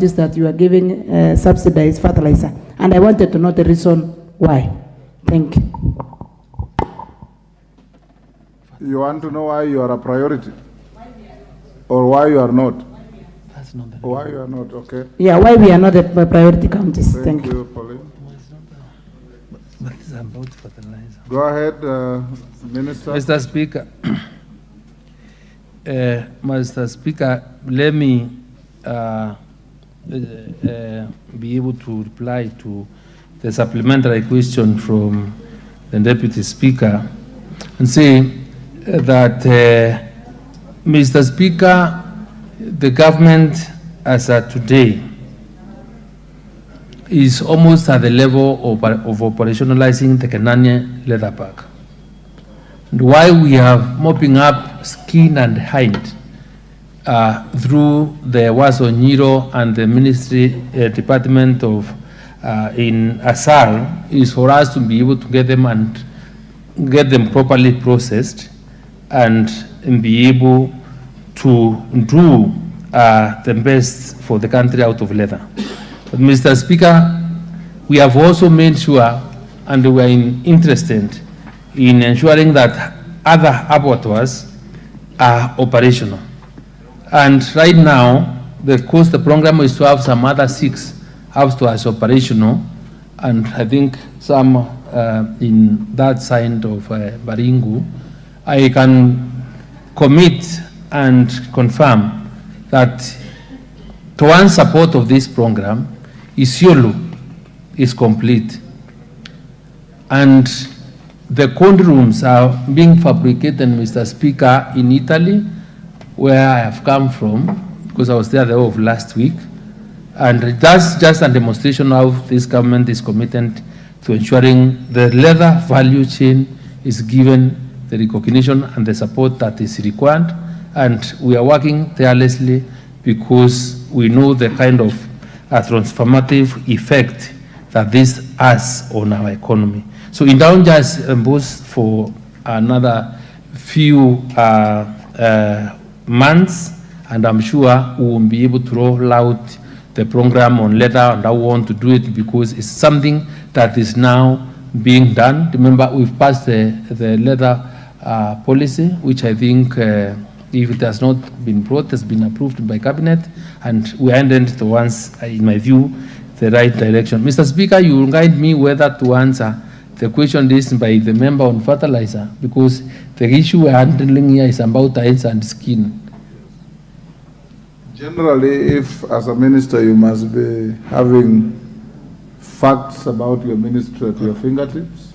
is that you are giving subsidized fertilizer, and I wanted to know the reason why. Thank you. You want to know why you are a priority? Or why you are not? That's not the Why you are not, okay. Yeah, why we are not the priority counties. Thank you, Pauline. But it's about fertilizer. Go ahead, Minister. Mr. Speaker, Mr. Speaker, let me be able to reply to the supplementary question from the Deputy Speaker and say that, Mr. Speaker, the government as of today is almost at the level of operationalizing the Kenanya leather park. And why we are mopping up skin and hide through the Wasonyiro and the Ministry Department of in Asal is for us to be able to get them and get them properly processed and be able to do the best for the country out of leather. But Mr. Speaker, we have also made sure, and we are interested in ensuring that other abattoirs are operational. And right now, the program is to have some other 6 abattoirs operational, and I think some in that side of Baringu. I can commit and confirm that to one support of this program, Isiolo is complete. And the cold rooms are being fabricated, Mr. Speaker, in Italy, where I have come from, because I was there the whole of last week. And that's just a demonstration of how this government is committed to ensuring the leather value chain is given the recognition and the support that is required. And we are working tirelessly because we know the kind of transformative effect that this has on our economy. So in down just both for another few months, and I'm sure we will be able to roll out the program on leather, and I want to do it because it's something that is now being done. Remember, we've passed the leather policy, which I think if it has not been brought, has been approved by cabinet, and we are headed towards, in my view, the right direction. Mr. Speaker, you will guide me whether to answer the question raised by the member on fertilizer, because the issue we are handling here is about eyes and skin. Generally, if as a minister you must be having facts about your ministry at your fingertips,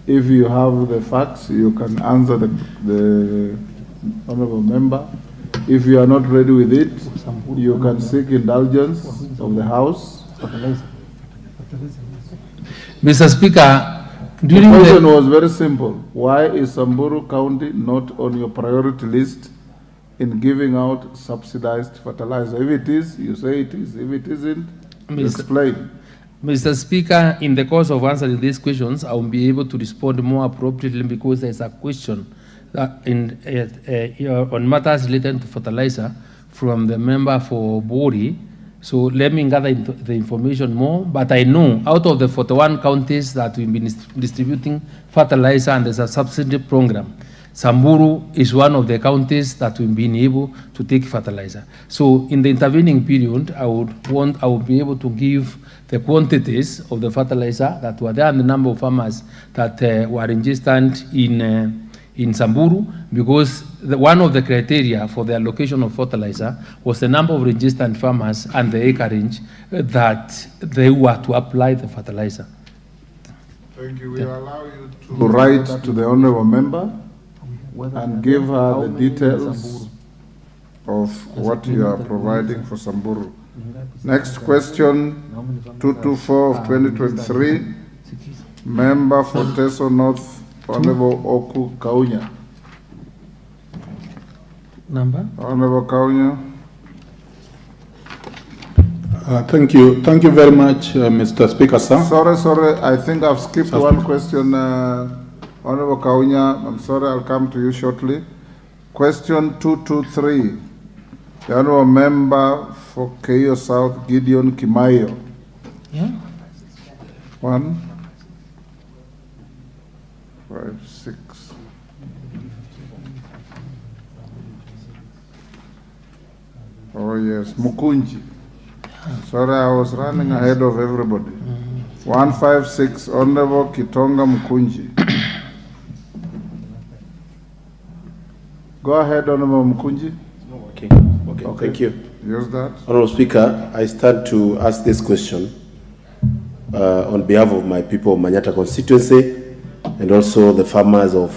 if you have the facts, you can answer the honorable member. If you are not ready with it, you can seek indulgence of the House. Mr. Speaker, the question was very simple. Why is Samburu County not on your priority list in giving out subsidized fertilizer? If it is, you say it is. If it isn't, explain. Mr. Speaker, in the course of answering these questions, I will be able to respond more appropriately because there's a question that on matters related to fertilizer from the member for Bori. So let me gather the information more, but I know out of the 41 counties that we've been distributing fertilizer and there's a subsidy program, Samburu is one of the counties that we've been able to take fertilizer. So in the intervening period, I will be able to give the quantities of the fertilizer that were there and the number of farmers that were registered in Samburu, because one of the criteria for the allocation of fertilizer was the number of registered farmers and the acreage that they were to apply the fertilizer. Thank you. We allow you to write to the honorable member and give her the details of what you are providing for Samburu. Next question, 224 of 2023, member for Teso North, Honorable Oku Kaunya. Number? Honorable Kaunya. Thank you. Thank you very much, Mr. Speaker, sir. Sorry. I think I've skipped one question. Honorable Kaunya, I'm sorry, I'll come to you shortly. Question 223. The Honorable Member for Keio South, Gideon Kimayo. Yeah. 1, 5, 6. Oh yes, Mukunji. Sorry, I was running ahead of everybody. 156, Honorable Kitonga Mukunji. Go ahead, Honorable Mukunji. Okay. Thank you. Use that. Honorable Speaker, I stand to ask this question on behalf of my people of Manyata constituency and also the farmers of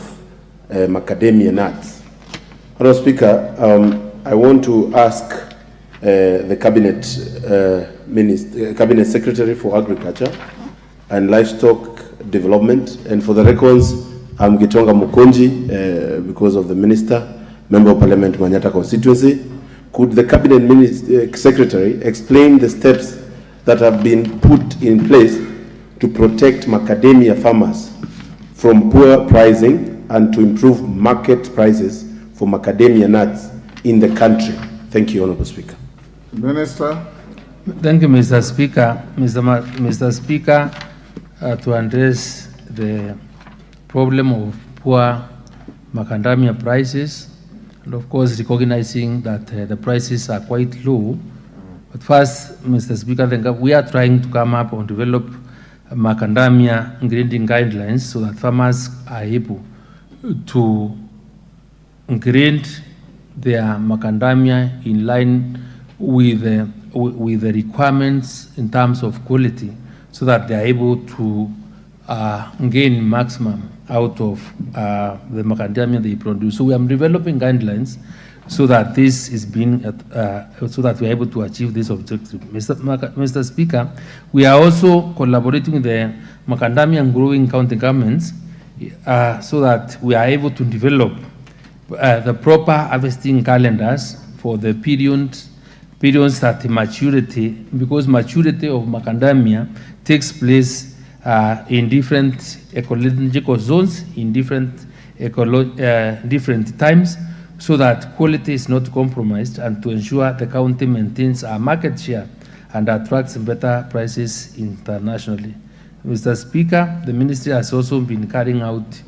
macadamia nuts. Honorable Speaker, I want to ask the Cabinet Secretary for Agriculture and Livestock Development, and for the records, I'm Gitonga Mukunji because of the Minister, Member of Parliament, Manyata constituency. Could the Cabinet Secretary explain the steps that have been put in place to protect macadamia farmers from poor pricing and to improve market prices for macadamia nuts in the country? Thank you, Honorable Speaker. Minister. Thank you, Mr. Speaker. Mr. Speaker, to address the problem of poor macadamia prices, and of course recognizing that the prices are quite low. But first, Mr. Speaker, we are trying to come up and develop macadamia grading guidelines so that farmers are able to grade their macadamia in line with the requirements in terms of quality, so that they are able to gain maximum out of the macadamia they produce. So we are developing guidelines so that this is being, so that we are able to achieve this objective. Mr. Speaker, we are also collaborating with the macadamia and growing county governments so that we are able to develop the proper harvesting calendars for the periods that maturity, because maturity of macadamia takes place in different ecological zones, in different times, so that quality is not compromised, and to ensure the county maintains a market share and attracts better prices internationally. Mr. Speaker, the ministry has also been carrying out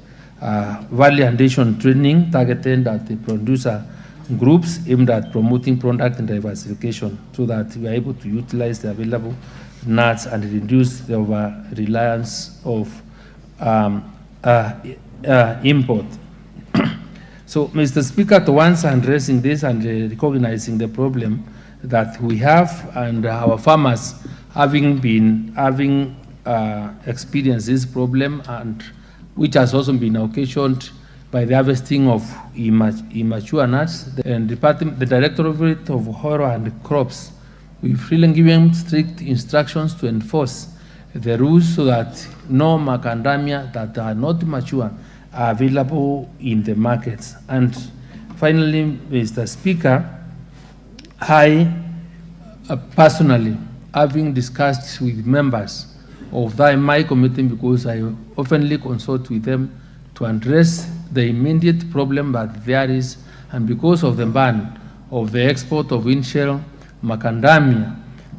value addition training targeted at the producer groups aimed at promoting product diversification, so that we are able to utilize the available nuts and reduce the over-reliance of import. So, Mr. Speaker, to once addressing this and recognizing the problem that we have, and our farmers having experienced this problem, and which has also been occasioned by the harvesting of immature nuts, and the Directorate of Horror and Crops, we've really given strict instructions to enforce the rules so that no macadamia that are not mature are available in the markets. And finally, Mr. Speaker, I personally, having discussed with members of my committee, because I oftenly consult with them to address the immediate problem that there is, and because of the ban of the export of in-shell macadamia,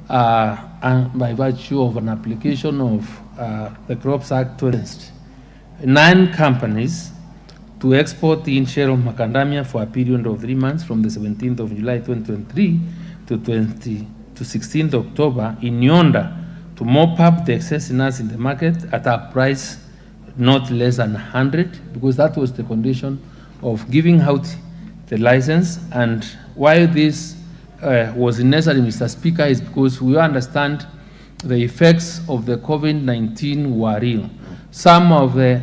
and by virtue of an application of the Crops Act 20, 9 companies to export the in-shell macadamia for a period of 3 months from the 17th of July 2023 to 16th October in order to mop up the excess nuts in the market at a price not less than 100, because that was the condition of giving out the license. And why this was necessary, Mr. Speaker, is because we understand the effects of the COVID-19 were real. Some of the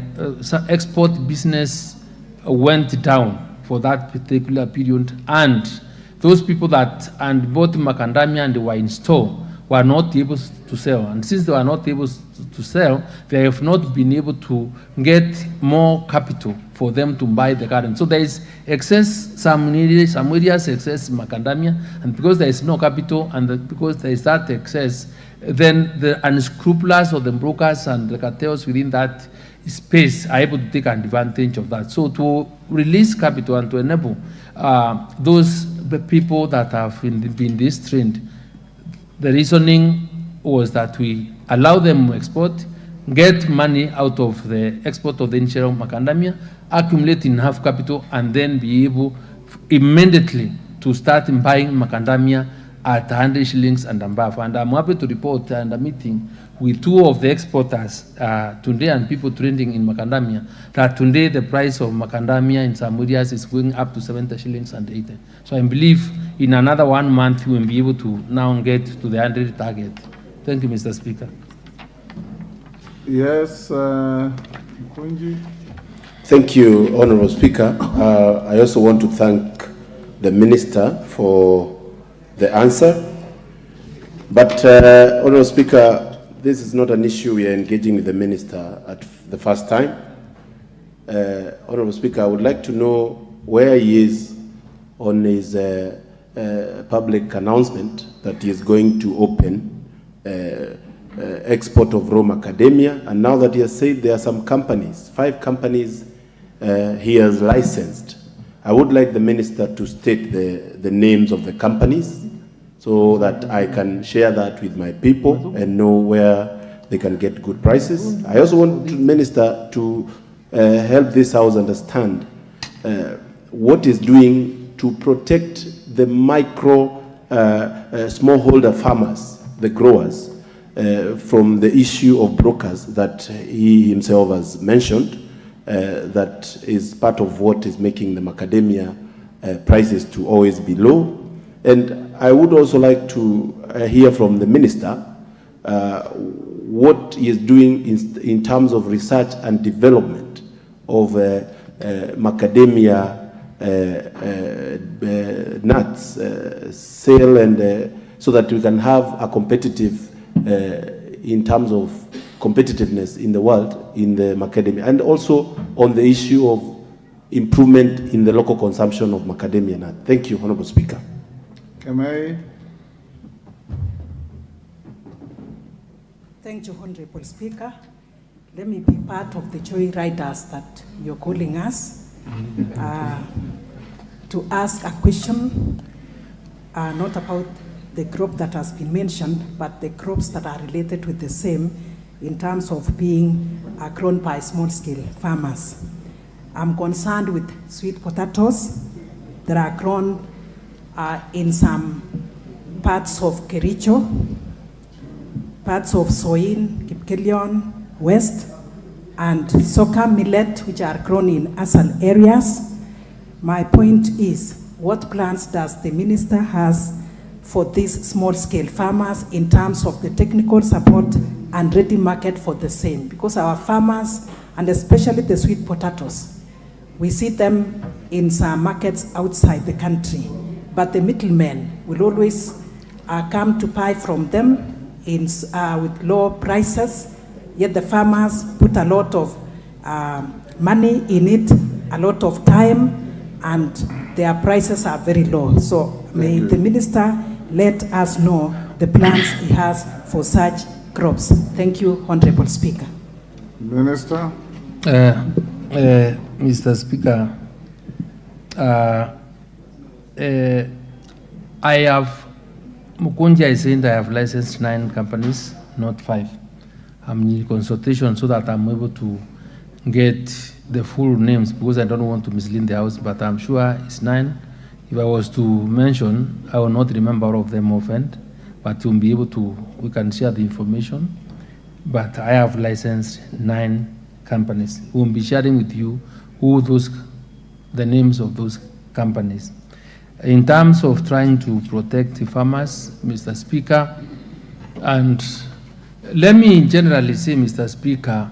export business went down for that particular period, and those people that bought macadamia and were in store were not able to sell. And since they were not able to sell, they have not been able to get more capital for them to buy the garden. So there is excess, some areas excess macadamia, and because there is no capital and because there is that excess, then the unscrupulous or the brokers and the cartels within that space are able to take advantage of that. So to release capital and to enable those people that have been this trained The reasoning was that we allow them to export, get money out of the export of the initial macadamia, accumulate enough capital, and then be able immediately to start buying macadamia at 100 shillings and above. And I'm happy to report and a meeting with two of the exporters today and people trading in macadamia that today the price of macadamia in some areas is going up to 70 shillings and 80. So I believe in another 1 month we will be able to now get to the 100 target. Thank you, Mr. Speaker. Yes, Kunji. Thank you, Honorable Speaker. I also want to thank the Minister for the answer. But, Honorable Speaker, this is not an issue we are engaging with the Minister at the first time. Honorable Speaker, I would like to know where he is on his public announcement that he is going to open export of raw macadamia, and now that he has said there are some companies, 5 companies he has licensed. I would like the Minister to state the names of the companies so that I can share that with my people and know where they can get good prices. I also want the Minister to help this House understand what is doing to protect the micro smallholder farmers, the growers, from the issue of brokers that he himself has mentioned, that is part of what is making the macadamia prices to always be low. And I would also like to hear from the Minister what he is doing in terms of research and development of macadamia nuts, sale, and so that we can have a competitive in terms of competitiveness in the world in the macadamia, and also on the issue of improvement in the local consumption of macadamia nut. Thank you, Honorable Speaker. Kamei. Thank you, Honorable Speaker. Let me be part of the joy riders that you're calling us to ask a question, not about the crop that has been mentioned, but the crops that are related with the same in terms of being grown by small-scale farmers. I'm concerned with sweet potatoes that are grown in some parts of Kericho, parts of Soin, Kipkelion, West, and Soka millet, which are grown in asal areas. My point is, what plans does the Minister has for these small-scale farmers in terms of the technical support and ready market for the same? Because our farmers, and especially the sweet potatoes, we see them in some markets outside the country, but the middlemen will always come to buy from them with low prices, yet the farmers put a lot of money in it, a lot of time, and their prices are very low. So may the Minister let us know the plans he has for such crops. Thank you, Honorable Speaker. Minister. Mr. Speaker, I have, Mukunji is saying that I have licensed 9 companies, not 5. I'm in consultation so that I'm able to get the full names, because I don't want to mislead the House, but I'm sure it's 9. If I was to mention, I will not remember all of them offhand, but we'll be able to, we can share the information. But I have licensed 9 companies. We'll be sharing with you the names of those companies. In terms of trying to protect the farmers, Mr. Speaker, and let me generally say, Mr. Speaker,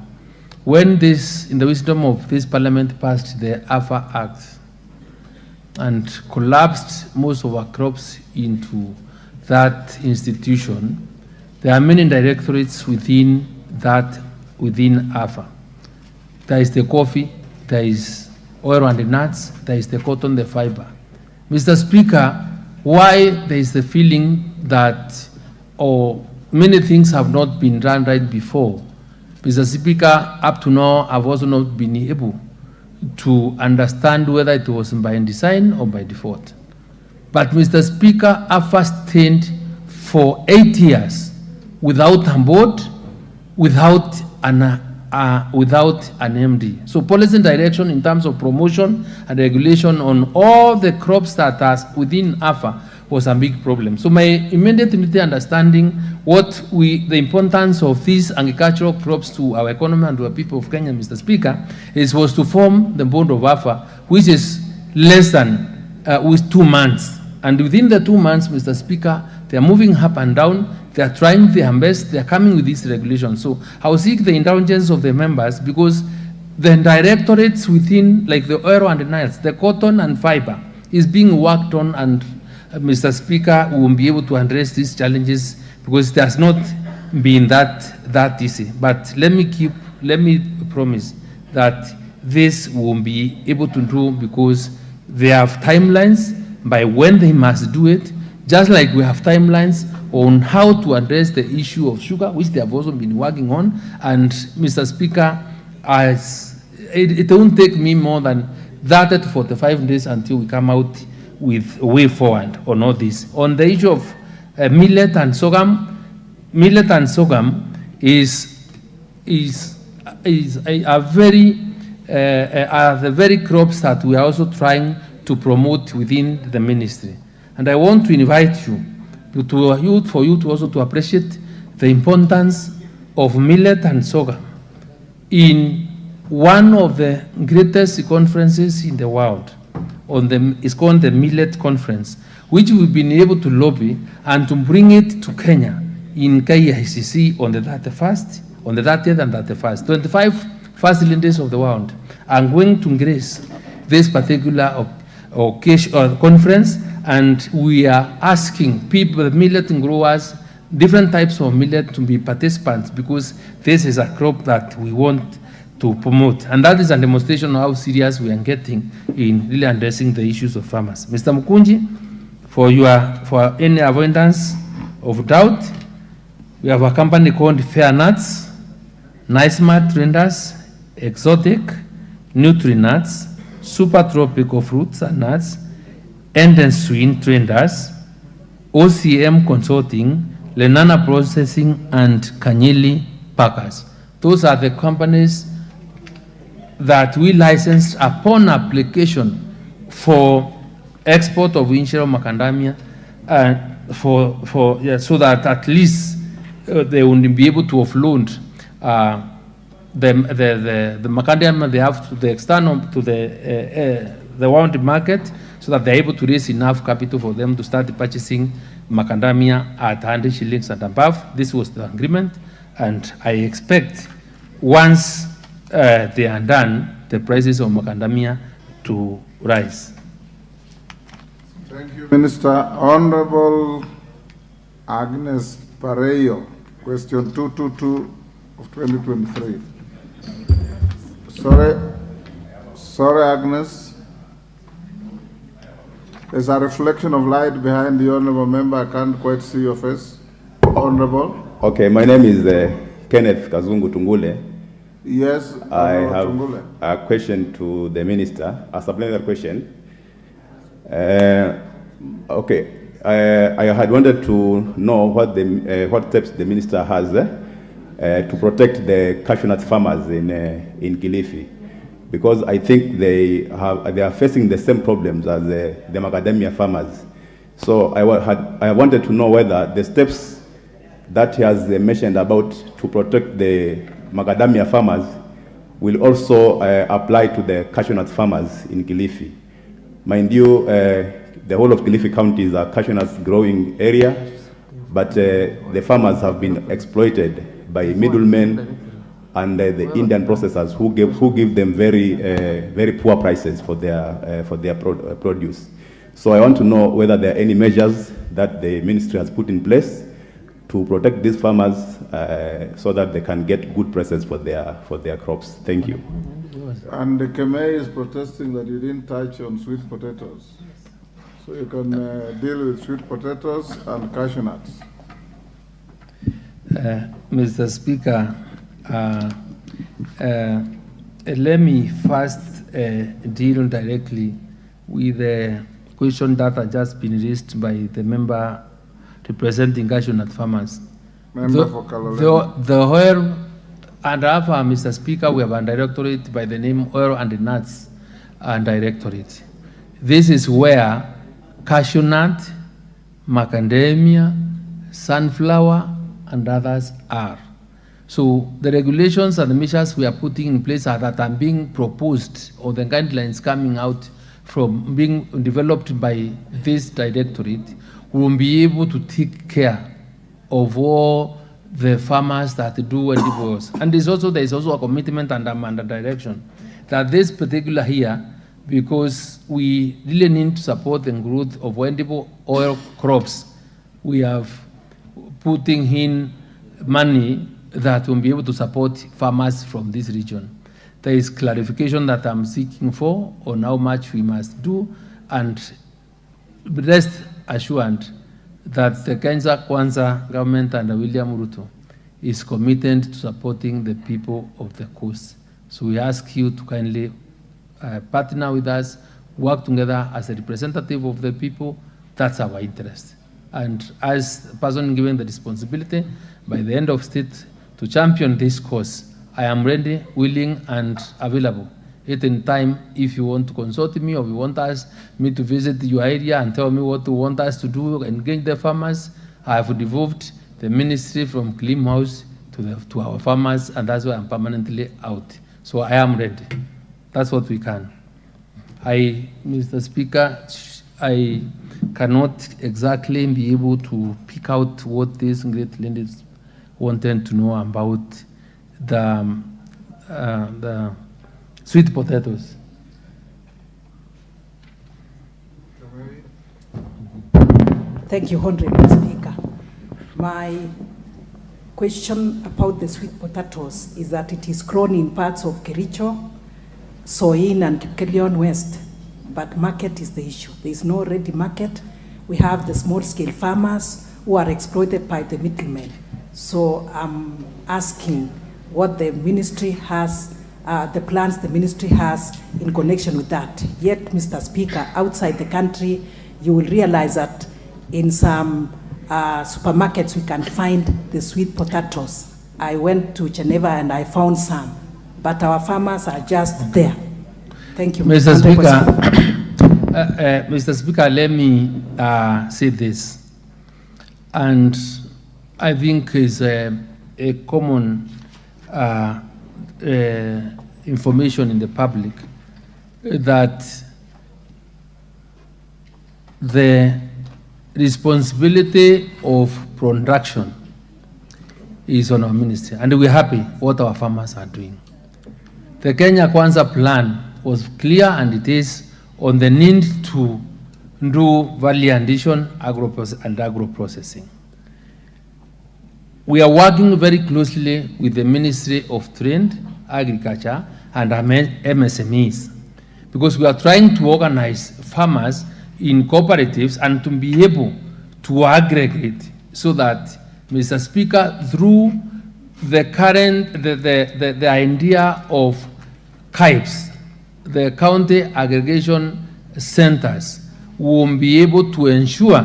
when this, in the wisdom of this Parliament, passed the AFA Act and collapsed most of our crops into that institution, there are many directorates within AFA. There is the coffee, there is oil and the nuts, there is the cotton, the fiber. Mr. Speaker, why there is the feeling that many things have not been done right before? Mr. Speaker, up to now, I've also not been able to understand whether it was by design or by default. But Mr. Speaker, AFA stand for 8 years without a board, without an MD. So policy direction in terms of promotion and regulation on all the crops that are within AFA was a big problem. So my immediate understanding the importance of these agricultural crops to our economy and to the people of Kenya, Mr. Speaker, was to form the board of AFA, which is less than with 2 months. And within the 2 months, Mr. Speaker, they are moving up and down. They are trying their best. They are coming with these regulations. So I will seek the indulgence of the members, because the directorates within, like the oil and the nuts, the cotton and fiber, is being worked on, and Mr. Speaker, we will be able to address these challenges, because it has not been that easy. But let me promise that this will be able to do, because they have timelines by when they must do it, just like we have timelines on how to address the issue of sugar, which they have also been working on. And Mr. Speaker, it won't take me more than 30 to 45 days until we come out with a way forward on all this. On the issue of millet and sorghum is the very crops that we are also trying to promote within the ministry. And I want to invite you for you to also to appreciate the importance of millet and sorghum in one of the greatest conferences in the world. It's called the Millet Conference, which we've been able to lobby and to bring it to Kenya in KICC on the 30th and 31st. 25 first leaders of the world are going to grace this particular occasion or conference, and we are asking people, the millet growers, different types of millet, to be participants, because this is a crop that we want to promote. And that is a demonstration of how serious we are getting in really addressing the issues of farmers. Mr. Mukunji, for any avoidance of doubt, we have a company called Fair Nuts, Nice Mart Traders, Exotic, Nutri-Nuts, Super Tropical Fruits and Nuts, Enden Swing Traders, OCM Consulting, Lenana Processing, and Kanyili Packers. Those are the companies that we licensed upon application for export of Inshiro Macadamia, so that at least they will be able to offload the macadamia they have to the external, to the world market, so that they're able to raise enough capital for them to start purchasing macadamia at 100 shillings and above. This was the agreement, and I expect once they are done, the prices of macadamia to rise. Thank you, Minister. Honorable Agnes Pareyo, question 222 of 2023. Sorry, Agnes. There's a reflection of light behind the honorable member. I can't quite see your face. Honorable. Okay, my name is Kenneth Kazungu Tungule. Yes, I have Tungule. a question to the minister, a supplementary question. Okay, I had wanted to know what steps the minister has to protect the cashew nut farmers in Kilifi, because I think they are facing the same problems as the macadamia farmers. So I wanted to know whether the steps that he has mentioned about to protect the macadamia farmers will also apply to the cashew nut farmers in Kilifi. Mind you, the whole of Kilifi County is a cashew nut growing area, but the farmers have been exploited by middlemen and the Indian processors who give them very poor prices for their produce. So I want to know whether there are any measures that the ministry has put in place to protect these farmers so that they can get good prices for their crops. Thank you. And the Kemei is protesting that you didn't touch on sweet potatoes. So you can deal with sweet potatoes and cashew nuts. Mr. Speaker, let me first deal directly with the question that has just been raised by the member representing cashew nut farmers. Member for Kaloleni. The oil, and after Mr. Speaker, we have a directorate by the name Oil and Nuts Directorate. This is where cashew nut, macadamia, sunflower, and others are. So the regulations and the measures we are putting in place are that are being proposed, or the guidelines coming out from being developed by this directorate will be able to take care of all the farmers that do edibles. And there is also a commitment and a direction that this particular here, because we really need to support the growth of edible oil crops, we have putting in money that will be able to support farmers from this region. There is clarification that I'm seeking for on how much we must do, and rest assured that the Kenya Kwanza government under William Ruto is committed to supporting the people of the coast. So we ask you to kindly partner with us, work together as a representative of the people. That's our interest. And as a person given the responsibility by the end of state to champion this cause, I am ready, willing, and available at any time if you want to consult me, or you want me to visit your area and tell me what you want us to do, engage the farmers. I have devolved the ministry from Clean House to our farmers, and that's why I'm permanently out. So I am ready. That's what we can. Mr. Speaker, I cannot exactly be able to pick out what these great ladies wanted to know about the sweet potatoes. Thank you, Honorable Speaker. My question about the sweet potatoes is that it is grown in parts of Kericho, Soin, and Kipkelion West, but market is the issue. There is no ready market. We have the small-scale farmers who are exploited by the middlemen. So I'm asking what the ministry has, the plans the ministry has in connection with that. Yet, Mr. Speaker, outside the country, you will realize that in some supermarkets we can find the sweet potatoes. I went to Geneva and I found some, but our farmers are just there. Thank you, Mr. Speaker. Mr. Speaker, let me say this, and I think is a common information in the public that the responsibility of production is on our ministry, and we're happy what our farmers are doing. The Kenya Kwanza plan was clear, and it is on the need to do value addition and agro-processing. We are working very closely with the Ministry of Trade, Agriculture, and MSMEs, because we are trying to organize farmers in cooperatives and to be able to aggregate, so that, Mr. Speaker, through the current, the idea of CAIPs, the county aggregation centers, will be able to ensure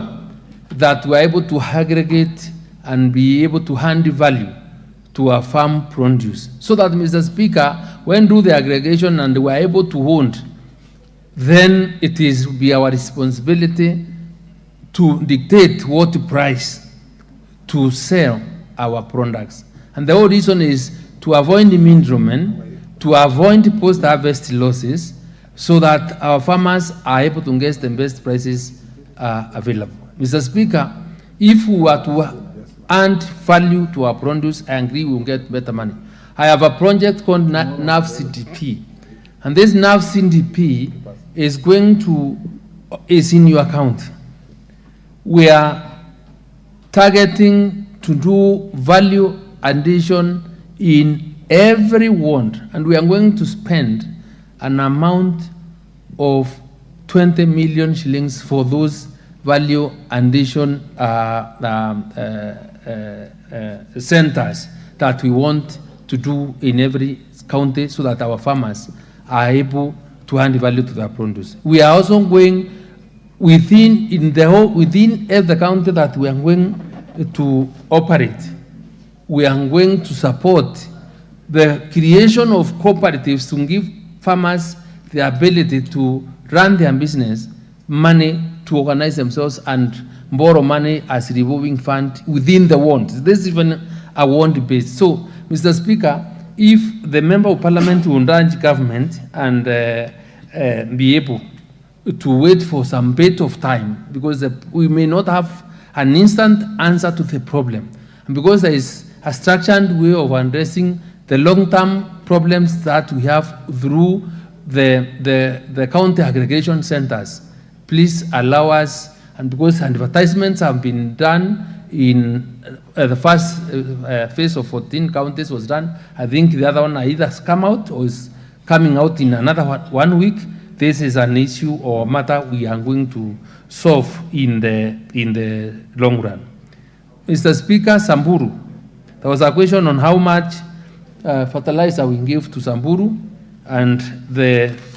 that we are able to aggregate and be able to hand value to our farm produce, so that, Mr. Speaker, when do the aggregation and we are able to hold, then it is be our responsibility to dictate what price to sell our products. And the whole reason is to avoid the middlemen, to avoid post-harvest losses, so that our farmers are able to get the best prices available. Mr. Speaker, if we were to add value to our produce, I agree we will get better money. I have a project called NAV CDP, and this NAV CDP is in your account. We are targeting to do value addition in every ward, and we are going to spend an amount of 20 million shillings for those value addition centers that we want to do in every county, so that our farmers are able to add value to their produce. We are also going within every county that we are going to operate, we are going to support the creation of cooperatives to give farmers the ability to run their business, money to organize themselves and borrow money as a revolving fund within the ward. This is even a ward based. So, Mr. Speaker, if the Member of Parliament will urge government and be able to wait for some bit of time, because we may not have an instant answer to the problem, and because there is a structured way of addressing the long-term problems that we have through the county aggregation centers. Please allow us, and because advertisements have been done in the first phase of 14 counties was done, I think the other one either has come out or is coming out in another 1 week. This is an issue or matter we are going to solve in the long run. Mr. Speaker, Samburu. There was a question on how much fertilizer we give to Samburu, and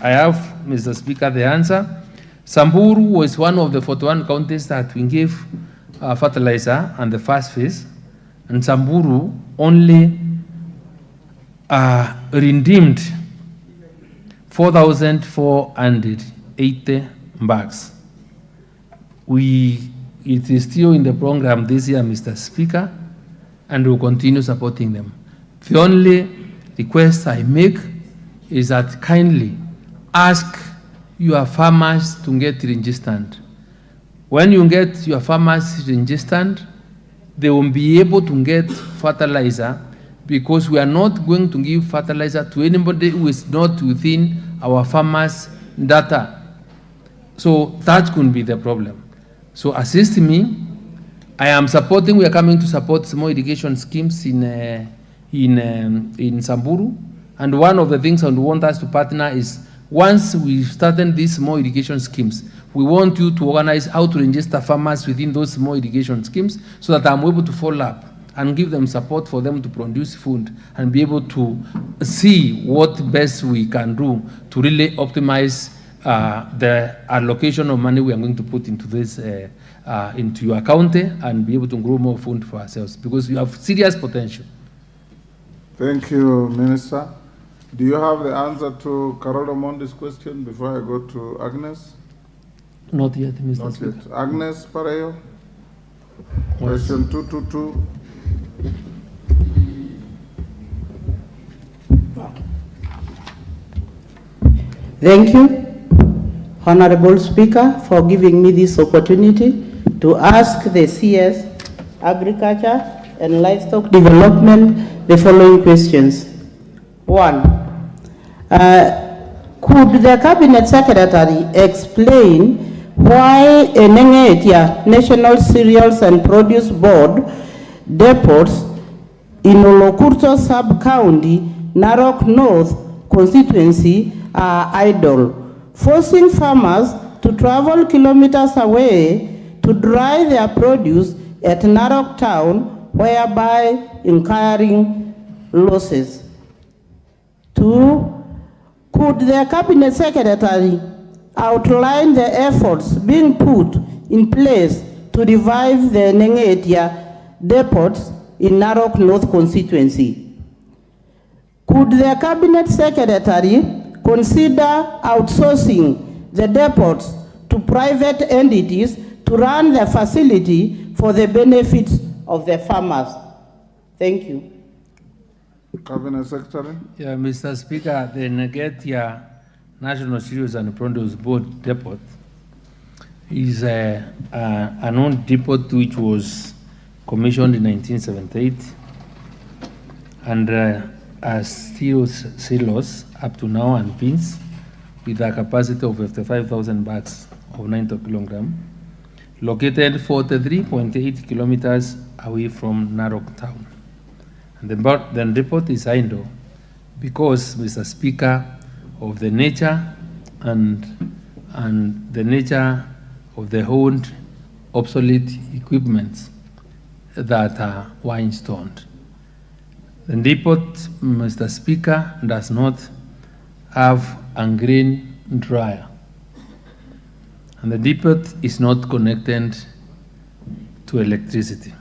I have, Mr. Speaker, the answer. Samburu was one of the 41 counties that we gave fertilizer on the first phase, and Samburu only redeemed 4,480 bags. It is still in the program this year, Mr. Speaker, and we'll continue supporting them. The only request I make is that kindly ask your farmers to get registered. When you get your farmers registered, they will be able to get fertilizer, because we are not going to give fertilizer to anybody who is not within our farmers' data. So that could be the problem. So assist me. I am supporting, we are coming to support small irrigation schemes in Samburu. And one of the things I want us to partner is, once we started these small irrigation schemes, we want you to organize how to register farmers within those small irrigation schemes, so that I'm able to follow up and give them support for them to produce food and be able to see what best we can do to really optimize the allocation of money we are going to put into this, into your county, and be able to grow more food for ourselves, because we have serious potential. Thank you, Minister. Do you have the answer to Carol Omondi's question before I go to Agnes? Not yet, Mr. Not Speaker. yet. Agnes Pareyo, question 222. Thank you, Honorable Speaker, for giving me this opportunity to ask the CS Agriculture and Livestock Development the following questions. 1. Could the Cabinet Secretary explain why Nnational Cereals and Produce Board depots in Olokurto Sub-County, Narok North constituency are idle, forcing farmers to travel kilometers away to dry their produce at Narok town, whereby incurring losses? 2. Could the Cabinet Secretary outline the efforts being put in place to revive the Nengetia depots in Narok North constituency? Could the Cabinet Secretary consider outsourcing the depots to private entities to run the facility for the benefits of the farmers? Thank you. Cabinet Secretary. Yeah, Mr. Speaker, the Nnational National Cereals and Produce Board depot is an old depot which was commissioned in 1978 and has still silos up to now and pins with a capacity of 55,000 bags of 90 kilograms, located 43.8 kilometers away from Narok town. And the depot is idle because, Mr. Speaker, of the nature and the nature of the old obsolete equipment that were installed. The depot, Mr. Speaker, does not have a grain dryer. and the depot is not connected to electricity.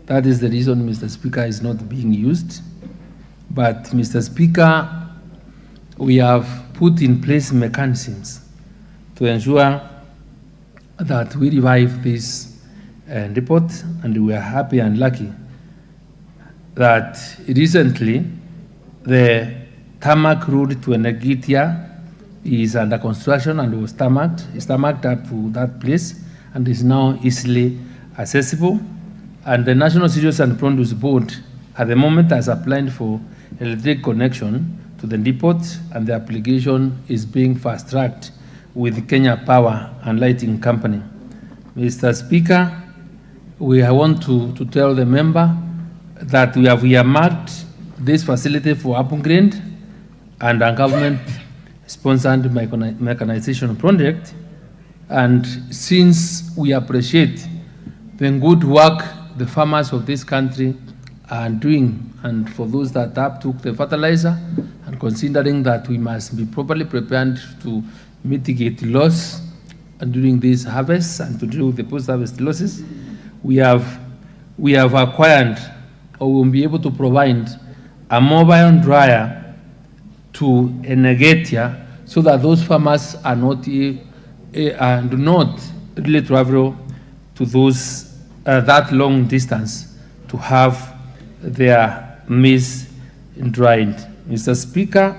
That is the reason, Mr. Speaker, is not being used. But, Mr. Speaker, we have put in place mechanisms to ensure that we revive this depot, and we are happy and lucky that recently the tarmac road to Enegitia is under construction and was tarmacked up to that place and is now easily accessible. And the National Cereals and Produce Board at the moment has applied for electric connection to the depot, and the application is being fast-tracked with Kenya Power and Lighting Company. Mr. Speaker, we want to tell the member that we have earmarked this facility for upgrade and a government-sponsored mechanization project. And since we appreciate the good work the farmers of this country are doing, and for those that have took the fertilizer, and considering that we must be properly prepared to mitigate loss during this harvest and to deal with the post-harvest losses, we have acquired, or will be able to provide, a mobile dryer to Enegitia, so that those farmers are not do not really travel to those that long distance to have their maize dried. Mr. Speaker,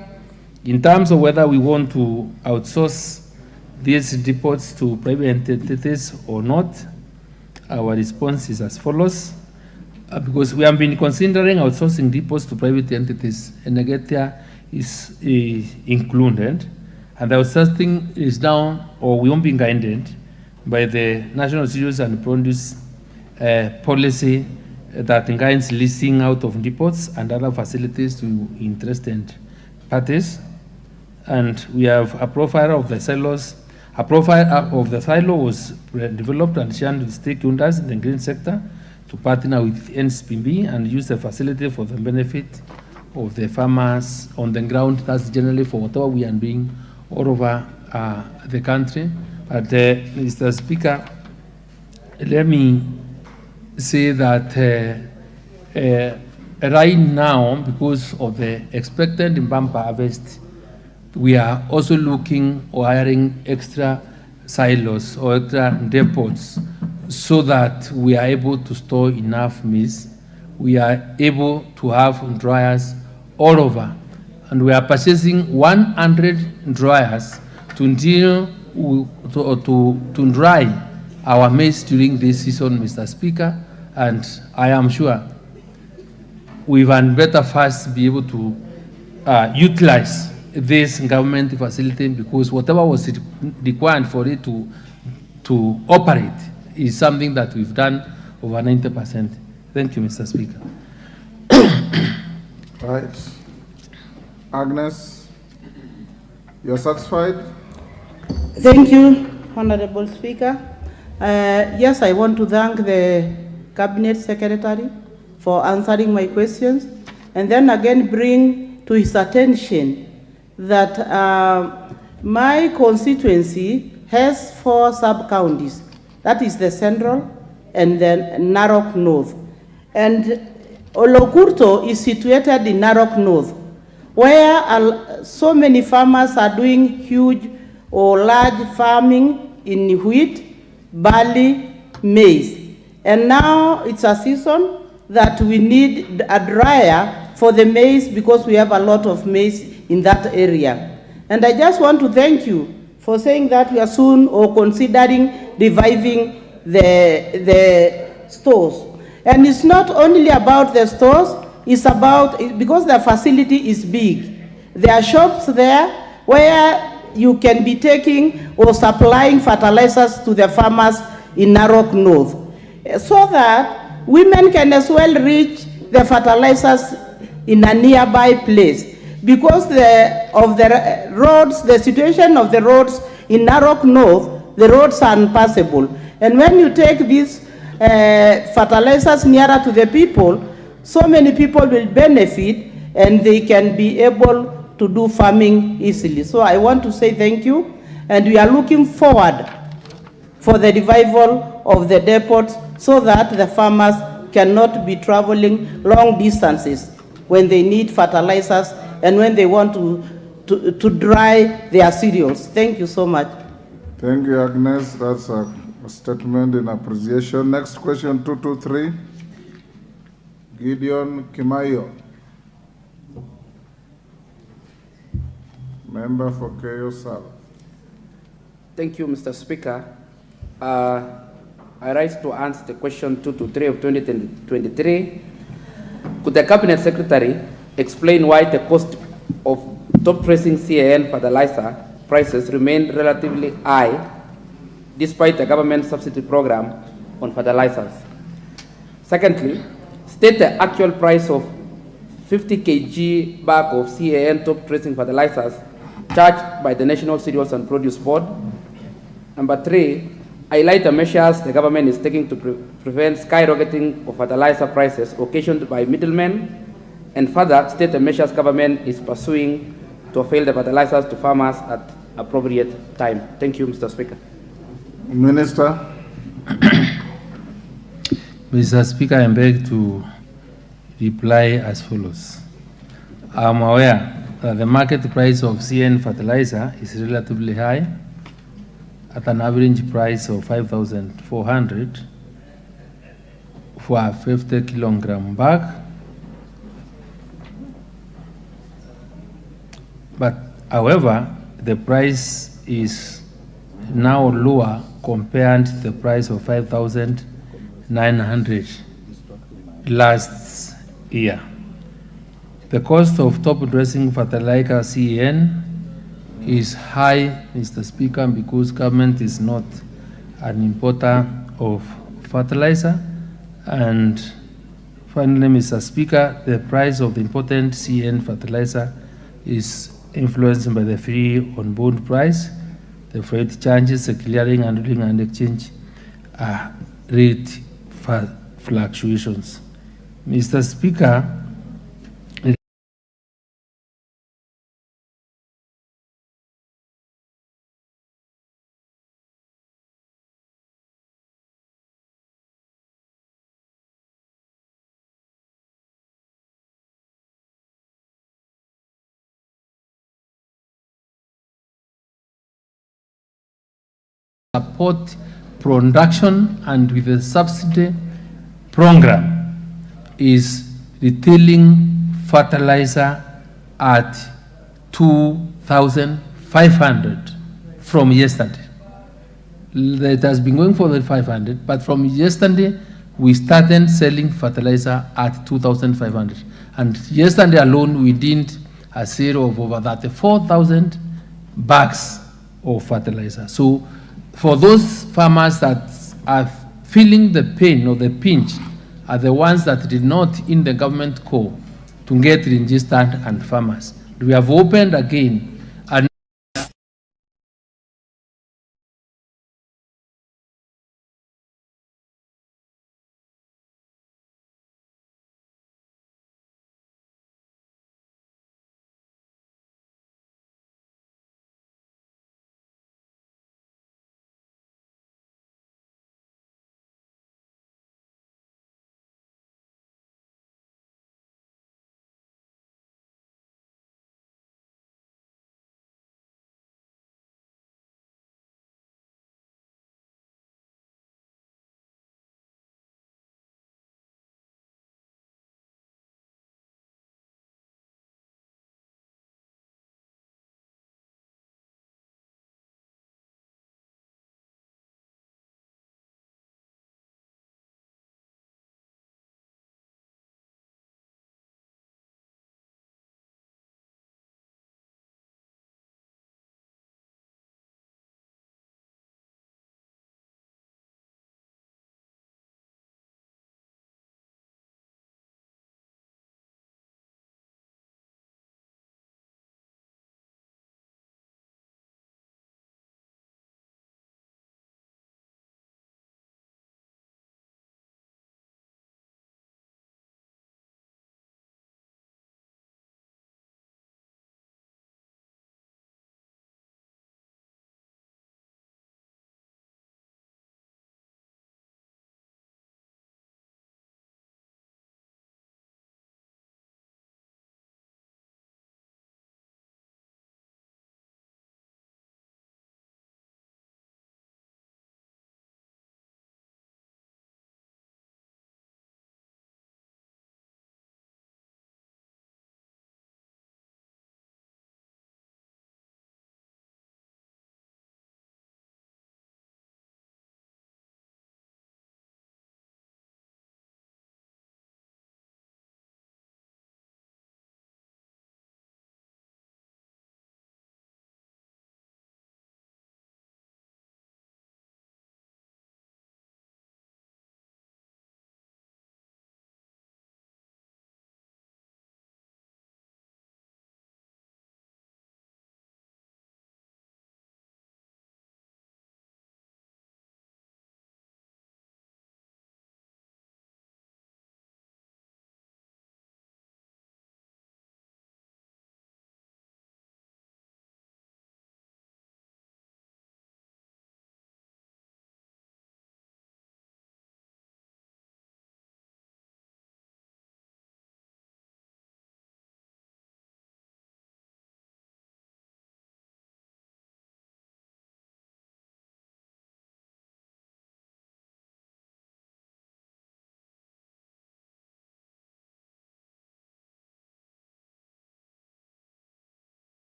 in terms of whether we want to outsource these depots to private entities or not, our response is as follows. Because we have been considering outsourcing depots to private entities, Enegitia is included, and the outsourcing is now, or we won't be guided by the National Cereals and Produce policy that guides leasing out of depots and other facilities to interested parties. And we have a profile of the silos. A profile of the silo was developed and shared with stakeholders in the green sector to partner with NSPB and use the facility for the benefit of the farmers on the ground. That's generally for whatever we are doing all over the country. But Mr. Speaker, let me say that right now, because of the expected bumper harvest, we are also looking or hiring extra silos or extra depots so that we are able to store enough maize. We are able to have dryers all over, and we are purchasing 100 dryers to deal to dry our maize during this season, Mr. Speaker, and I am sure we can better fast be able to utilize this government facility, because whatever was required for it to operate is something that we've done over 90%. Thank you, Mr. Speaker. Right. Agnes, you're satisfied? Thank you, Honorable Speaker. Yes, I want to thank the Cabinet Secretary for answering my questions, and then again bring to his attention that my constituency has 4 sub-counties. That is the Central and then Narok North. And Olokurto is situated in Narok North, where so many farmers are doing huge or large farming in wheat, barley, maize. And now it's a season that we need a dryer for the maize, because we have a lot of maize in that area. And I just want to thank you for saying that we are soon or considering reviving the stores. And it's not only about the stores, it's about, because the facility is big, there are shops there where you can be taking or supplying fertilizers to the farmers in Narok North, so that women can as well reach the fertilizers in a nearby place. Because the roads, the situation of the roads in Narok North, the roads are impassable. And when you take these fertilizers nearer to the people, so many people will benefit and they can be able to do farming easily. So I want to say thank you. And we are looking forward for the revival of the depots so that the farmers cannot be traveling long distances when they need fertilizers and when they want to dry their cereals. Thank you so much. Thank you, Agnes. That's a statement in appreciation. Next question, 223. Gideon Kimayo, member for Keyo South. Thank you, Mr. Speaker. I rise to answer the question 223 of 2023. Could the Cabinet Secretary explain why the cost of top-pressing CAN fertilizer prices remain relatively high despite the government subsidy program on fertilizers? Secondly, state the actual price of 50 kg bag of CAN top-dressing fertilizers charged by the National Cereals and Produce Board. Number 3, highlight the measures the government is taking to prevent skyrocketing of fertilizer prices occasioned by middlemen, and further state the measures government is pursuing to avail the fertilizers to farmers at appropriate time. Thank you, Mr. Speaker. Minister. Mr. Speaker, I beg to reply as follows. I'm aware that the market price of CN fertilizer is relatively high at an average price of 5,400 for a 50 kilogram bag. But however, the price is now lower compared to the price of 5,900 last year. The cost of top-dressing fertilizer CAN is high, Mr. Speaker, because government is not an importer of fertilizer. And finally, Mr. Speaker, the price of the imported CAN fertilizer is influenced by the free on-board price, the freight charges, the clearing, handling, and exchange rate fluctuations. Mr. Speaker, support production, and with the subsidy program is retailing fertilizer at 2,500 from yesterday. It has been going for the 500, but from yesterday we started selling fertilizer at 2,500. And yesterday alone we did a sale of over 34,000 bags of fertilizer. So for those farmers that are feeling the pain or the pinch are the ones that did not in the government call to get registered and farmers. We have opened again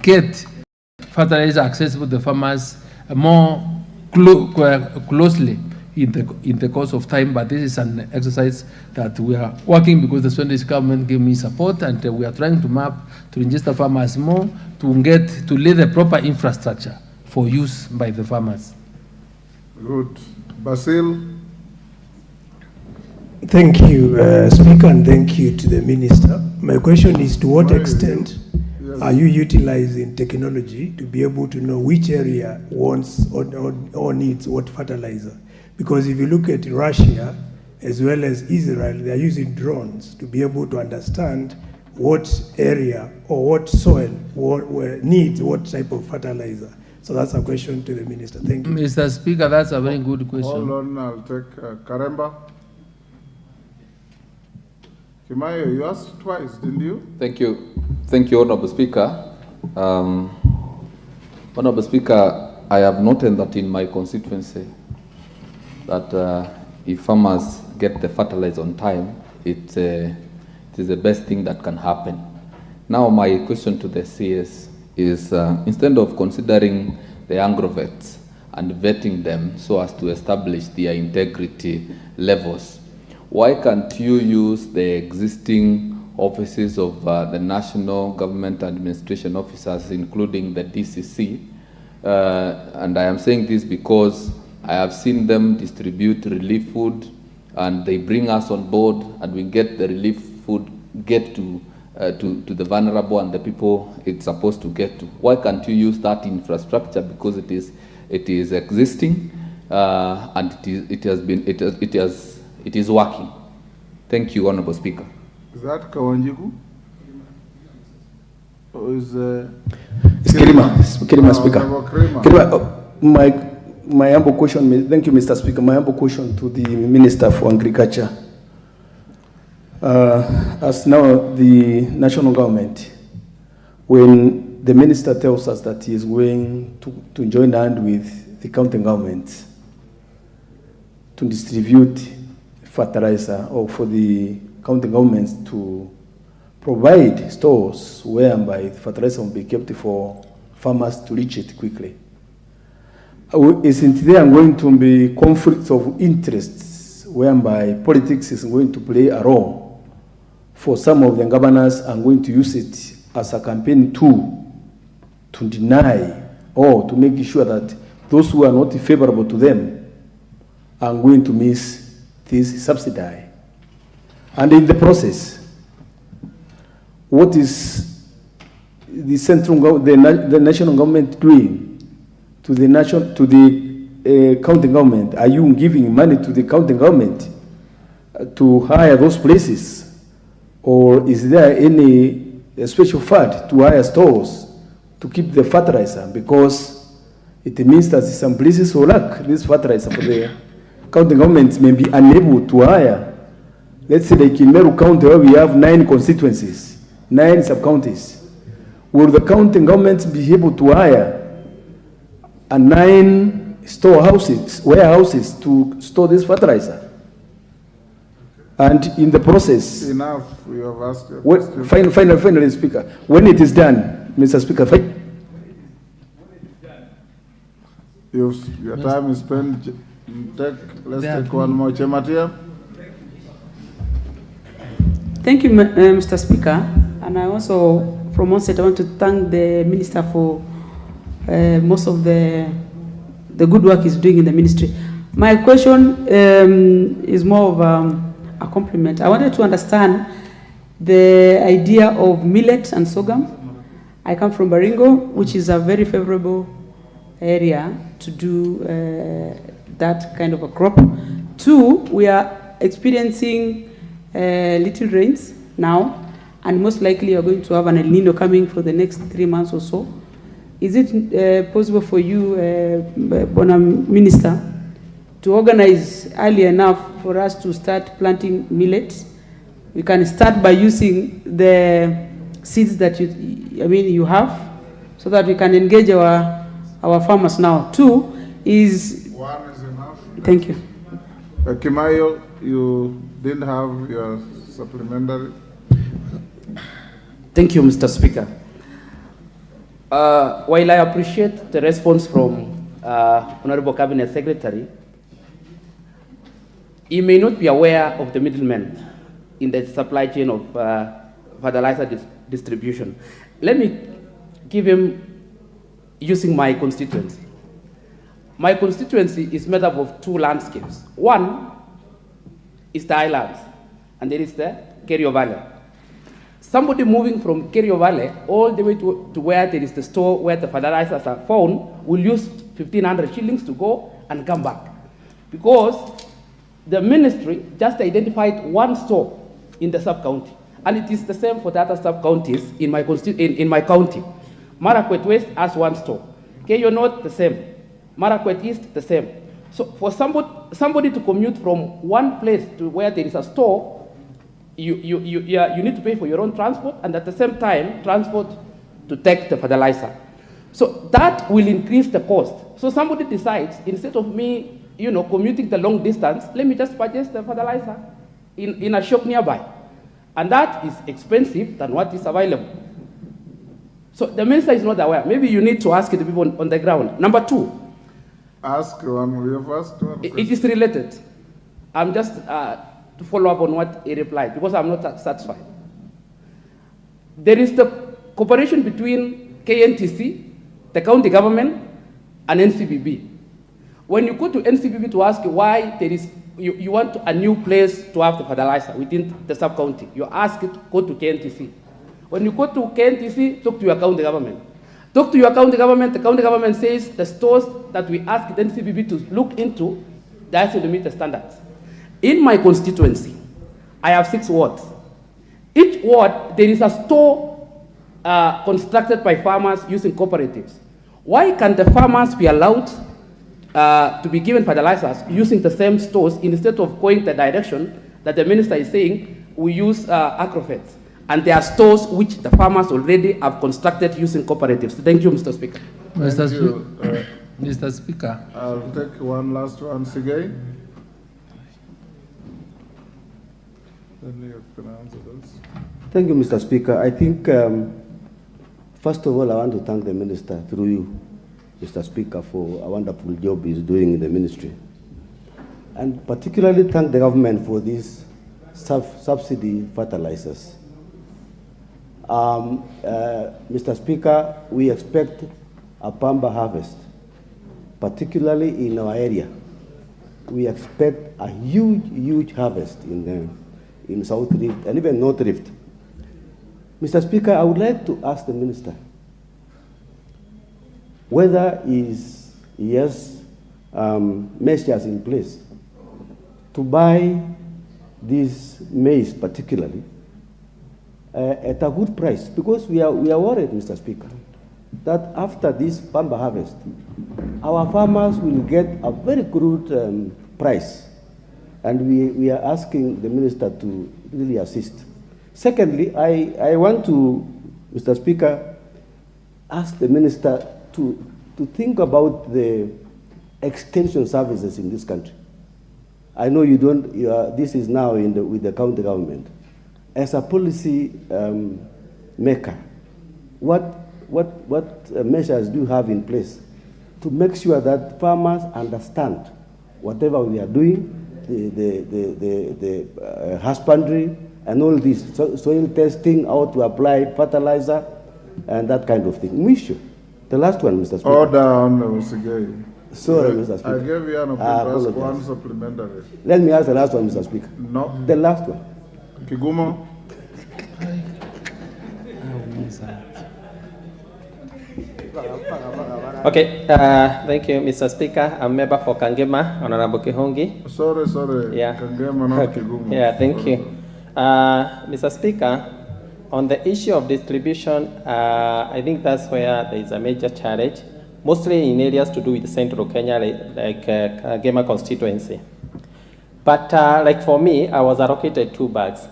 get fertilizer accessible to the farmers more closely in the course of time. But this is an exercise that we are working, because the Swedish government gave me support, and we are trying to map to register farmers more, to lay the proper infrastructure for use by the farmers. Good. Basil? Thank you, Speaker, and thank you to the Minister. My question is, to what extent are you utilizing technology to be able to know which area wants or needs what fertilizer? Because if you look at Russia as well as Israel, they are using drones to be able to understand what area or what soil needs what type of fertilizer. So that's a question to the Minister. Thank you. Mr. Speaker, that's a very good question. Hold on, I'll take Karemba. Kimayo, you asked twice, didn't you? Thank you. Thank you, Honorable Speaker. Honorable Speaker, I have noted that in my constituency that if farmers get the fertilizer on time, it is the best thing that can happen. Now my question to the CS is, instead of considering the agrovets and vetting them so as to establish their integrity levels, why can't you use the existing offices of the National Government Administration Officers, including the DCC? And I am saying this because I have seen them distribute relief food, and they bring us on board, and we get the relief food get to the vulnerable and the people it's supposed to get to. Why can't you use that infrastructure? Because it is existing, and it is working. Thank you, Honorable Speaker. Is that Kawanjiku? Or is it's Kirima, Speaker. Kirima, my humble question, thank you, Mr. Speaker. My humble question to the Minister for Agriculture. As now the national government, when the minister tells us that he is going to join hand with the county government to distribute fertilizer, or for the county governments to provide stores whereby fertilizer will be kept for farmers to reach it quickly, isn't there going to be conflicts of interests whereby politics is going to play a role? For some of the governors are going to use it as a campaign tool to deny or to make sure that those who are not favorable to them are going to miss this subsidy. And in the process, what is the central, the national government doing to the county government? Are you giving money to the county government to hire those places? Or is there any special fund to hire stores to keep the fertilizer? Because it means that some places will lack this fertilizer for the county governments may be unable to hire. Let's say like in Meru County, where we have 9 constituencies, 9 sub-counties. Will the county governments be able to hire 9 warehouses to store this fertilizer? And in the process, enough, we have asked a question. Finally, Speaker, when it is done, Mr. Speaker, your time is spent. Let's take one more. Chematia. Thank you, Mr. Speaker. And I also, from onset, I want to thank the Minister for most of the good work he's doing in the ministry. My question is more of a compliment. I wanted to understand the idea of millet and sorghum. I come from Baringo, which is a very favorable area to do that kind of a crop. 2, we are experiencing little rains now, and most likely you're going to have an El Nino coming for the next 3 months or so. Is it possible for you, Minister, to organize early enough for us to start planting millet? We can start by using the seeds that you have, so that we can engage our farmers now. 2 is... 1 is enough. Thank you. Kimayo, you didn't have your supplementary. Thank you, Mr. Speaker. While I appreciate the response from Honorable Cabinet Secretary, he may not be aware of the middlemen in the supply chain of fertilizer distribution. Let me give him using my constituency. My constituency is made up of two landscapes. One is the highlands, and there is the Kerio Valley. Somebody moving from Kerio Valley all the way to where there is the store where the fertilizers are found will use 1,500 shillings to go and come back. Because the ministry just identified one store in the sub-county. And it is the same for the other sub-counties in my county. Marakwet West has one store. Kerio North, the same. Marakwet East, the same. So for somebody to commute from one place to where there is a store, you need to pay for your own transport and at the same time transport to take the fertilizer. So that will increase the cost. So somebody decides, instead of me, commuting the long distance, let me just purchase the fertilizer in a shop nearby. And that is expensive than what is available. So the minister is not aware. Maybe you need to ask the people on the ground. Number two. Ask one, we have asked one. It is related. I'm just to follow up on what he replied, because I'm not satisfied. There is the cooperation between KNTC, the county government, and NCBB. When you go to NCBB to ask why there is, you want a new place to have the fertilizer within the sub-county, you ask it, go to KNTC. When you go to KNTC, talk to your county government. Talk to your county government, the county government says the stores that we ask the NCBB to look into, they have to meet the standards. In my constituency, I have 6 wards. Each ward, there is a store constructed by farmers using cooperatives. Why can the farmers be allowed to be given fertilizers using the same stores instead of going the direction that the minister is saying we use agrofets? And there are stores which the farmers already have constructed using cooperatives. Thank you, Mr. Speaker. Mr. Speaker. I'll take one last one, Sigay. Then you can answer those. Thank you, Mr. Speaker. I think, first of all, I want to thank the minister through you, Mr. Speaker, for a wonderful job he's doing in the ministry. And particularly thank the government for these subsidy fertilizers. Mr. Speaker, we expect a pamba harvest, particularly in our area. We expect a huge harvest in South Rift and even North Rift. Mr. Speaker, I would like to ask the minister whether he has measures in place to buy this maize particularly at a good price, because we are worried, Mr. Speaker, that after this pamba harvest, our farmers will get a very good price, and we are asking the minister to really assist. Secondly, I want to, Mr. Speaker, ask the minister to think about the extension services in this country. I know you don't. This is now with the county government. As a policy maker, what measures do you have in place to make sure that farmers understand whatever we are doing, the husbandry and all this, soil testing, how to apply fertilizer, and that kind of thing? Mishu. The last one, Mr. Speaker. Order, Honorable Sigay. Sorry, Mr. Speaker. I gave you an opportunity to ask one supplementary. Let me ask the last one, Mr. Speaker. No. The last one. Kigumo. Okay, thank you, Mr. Speaker. I'm member for Kangema, Honorable Kihongi. Sorry. Yeah. Kangema, not Kigumo. Yeah, thank you. Mr. Speaker, on the issue of distribution, I think that's where there is a major challenge, mostly in areas to do with central Kenya, like Kangema constituency. But like for me, I was allocated 2 bags,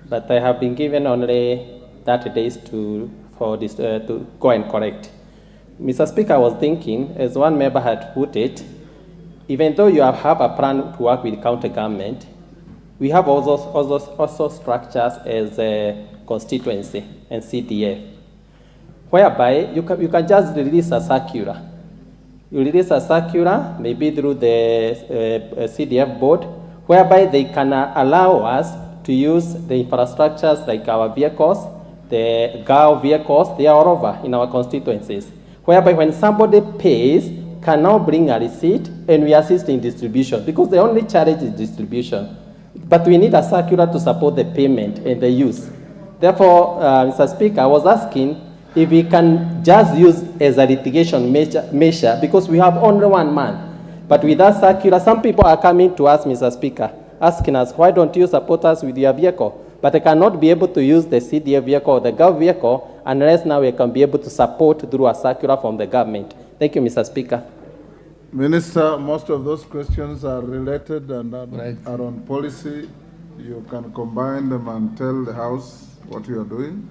but I have been given only 30 days to go and collect. Mr. Speaker, I was thinking, as one member had put it, even though you have a plan to work with county government, we have also structures as a constituency and CDF. whereby you can just release a circular. You release a circular, maybe through the CDF board, whereby they can allow us to use the infrastructures like our vehicles, the GAO vehicles, they are all over in our constituencies, whereby when somebody pays, can now bring a receipt and we assist in distribution, because the only challenge is distribution. But we need a circular to support the payment and the use. Therefore, Mr. Speaker, I was asking if we can just use as a litigation measure, because we have only 1 month. But with that circular, some people are coming to us, Mr. Speaker, asking us, why don't you support us with your vehicle? But they cannot be able to use the CDF vehicle or the GOV vehicle unless now we can be able to support through a circular from the government. Thank you, Mr. Speaker. Minister, most of those questions are related and are on policy. You can combine them and tell the House what you are doing.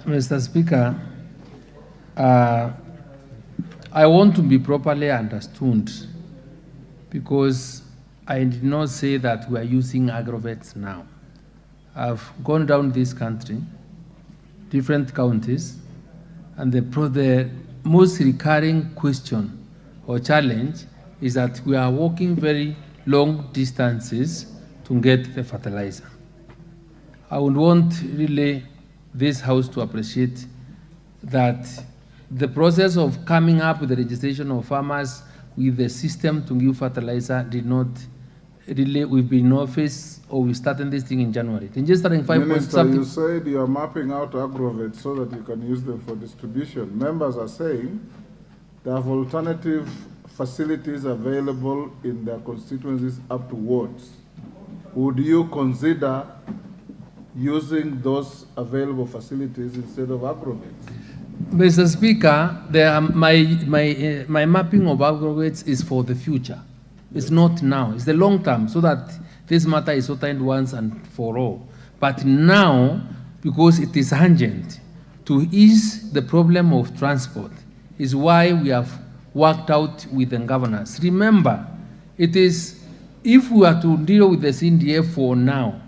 Mr. Speaker, I want to be properly understood, because I did not say that we are using agrovets now. I've gone down this country, different counties, and the most recurring question or challenge is that we are walking very long distances to get the fertilizer. I would want really this House to appreciate that the process of coming up with the registration of farmers with the system to give fertilizer did not really, we've been in office, or we started this thing in January. Minister, you said you are mapping out agrovets so that you can use them for distribution. Members are saying they have alternative facilities available in their constituencies up to wards. Would you consider using those available facilities instead of agrovets? Mr. Speaker, my mapping of agrovets is for the future. It's not now. It's the long term, so that this matter is sorted once and for all. But now, because it is urgent to ease the problem of transport, is why we have worked out with the governors. Remember, it is, if we are to deal with the CDF for now,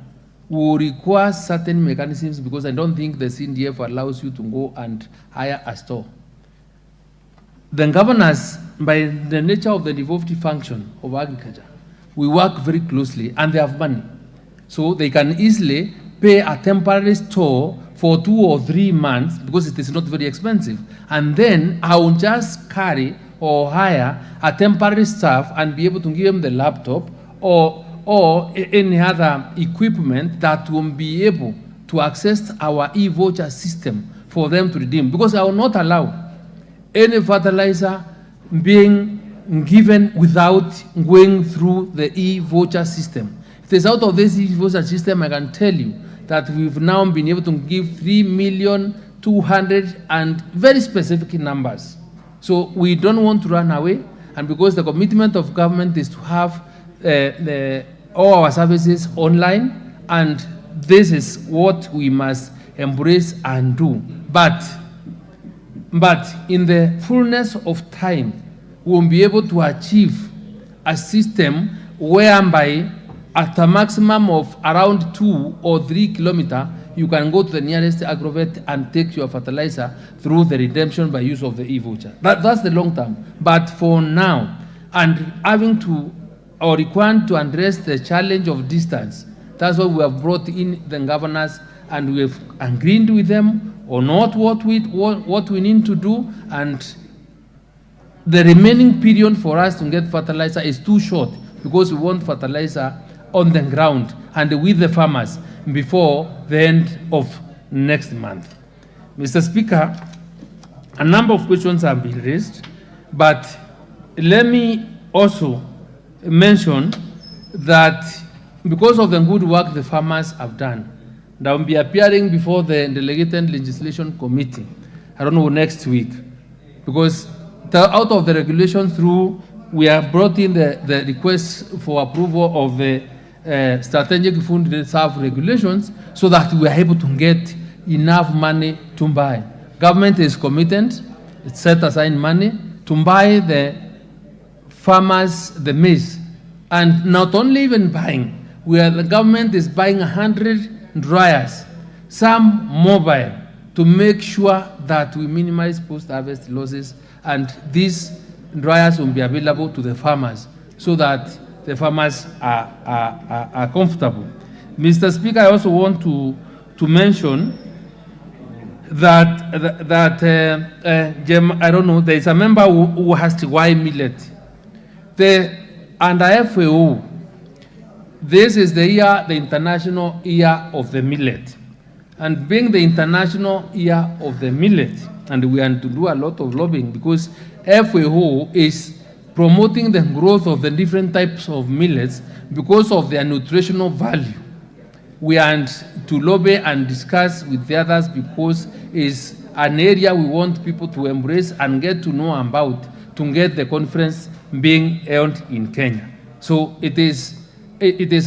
we will require certain mechanisms, because I don't think the CDF allows you to go and hire a store. The governors, by the nature of the devolved function of agriculture, we work very closely, and they have money. So they can easily pay a temporary store for 2 or 3 months, because it is not very expensive. And then I will just carry or hire a temporary staff and be able to give them the laptop or any other equipment that will be able to access our e-voucher system for them to redeem. Because I will not allow any fertilizer being given without going through the e-voucher system. It is out of this e-voucher system, I can tell you that we've now been able to give 3,200,000 and very specific numbers. So we don't want to run away, and because the commitment of government is to have all our services online, and this is what we must embrace and do. But in the fullness of time, we will be able to achieve a system whereby at a maximum of around 2 or 3 kilometers, you can go to the nearest agrovet and take your fertilizer through the redemption by use of the e-voucher. That's the long term. But for now, and having to or required to address the challenge of distance, that's why we have brought in the governors, and we have agreed with them on what we need to do, and the remaining period for us to get fertilizer is too short, because we want fertilizer on the ground and with the farmers before the end of next month. Mr. Speaker, a number of questions have been raised, but let me also mention that because of the good work the farmers have done, they will be appearing before the Delegated Legislation Committee, I don't know, next week, because out of the regulation through, we have brought in the request for approval of the strategic food reserve regulations, so that we are able to get enough money to buy. Government is committed, it's set aside money to buy the farmers the maize, and not only even buying, the government is buying 100 dryers, some mobile, to make sure that we minimize post-harvest losses, and these dryers will be available to the farmers so that the farmers are comfortable. Mr. Speaker, I also want to mention that I don't know, there is a member who has to why millet. Under FAO, this is the International Year of the Millet. And being the International Year of the Millet, and we are to do a lot of lobbying because FAO is promoting the growth of the different types of millets because of their nutritional value. We are to lobby and discuss with the others because it's an area we want people to embrace and get to know about to get the conference being held in Kenya. So it is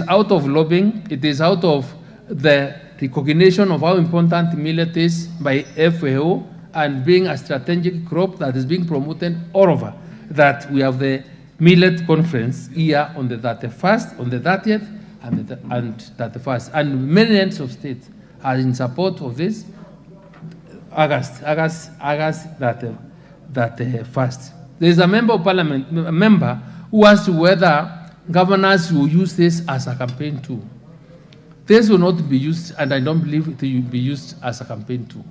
out of lobbying, it is out of the recognition of how important millet is by FAO and being a strategic crop that is being promoted all over, that we have the millet conference here on the 31st, on the 30th, and 31st. And many ends of states are in support of this. August that first. There is a member of parliament, a member who asked whether governors will use this as a campaign tool. This will not be used, and I don't believe it will be used as a campaign tool.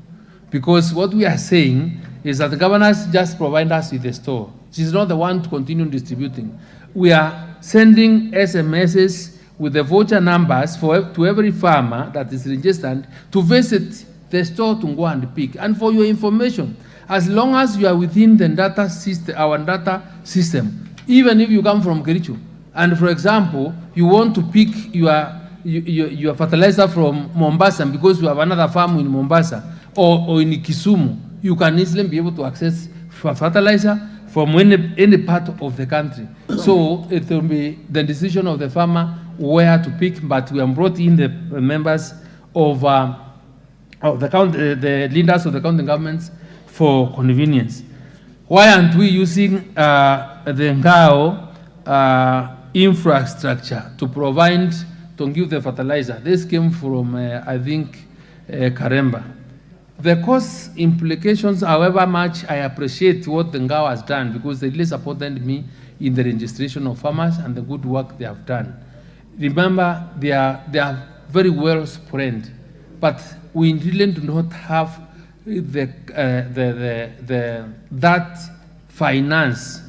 Because what we are saying is that the governors just provide us with the store. She's not the one to continue distributing. We are sending SMSs with the voucher numbers to every farmer that is registered to visit the store to go and pick. And for your information, as long as you are within the data system, our data system, even if you come from Kericho, and for example, you want to pick your fertilizer from Mombasa because you have another farm in Mombasa or in Kisumu, you can easily be able to access fertilizer from any part of the country. So it will be the decision of the farmer where to pick, but we have brought in the members of the leaders of the county governments for convenience. Why aren't we using the Ngao infrastructure to provide, to give the fertilizer? This came from, I think, Karemba. The cost implications, however much I appreciate what the Ngao has done, because they really supported me in the registration of farmers and the good work they have done. Remember, they are very well spread, but we really do not have that finance.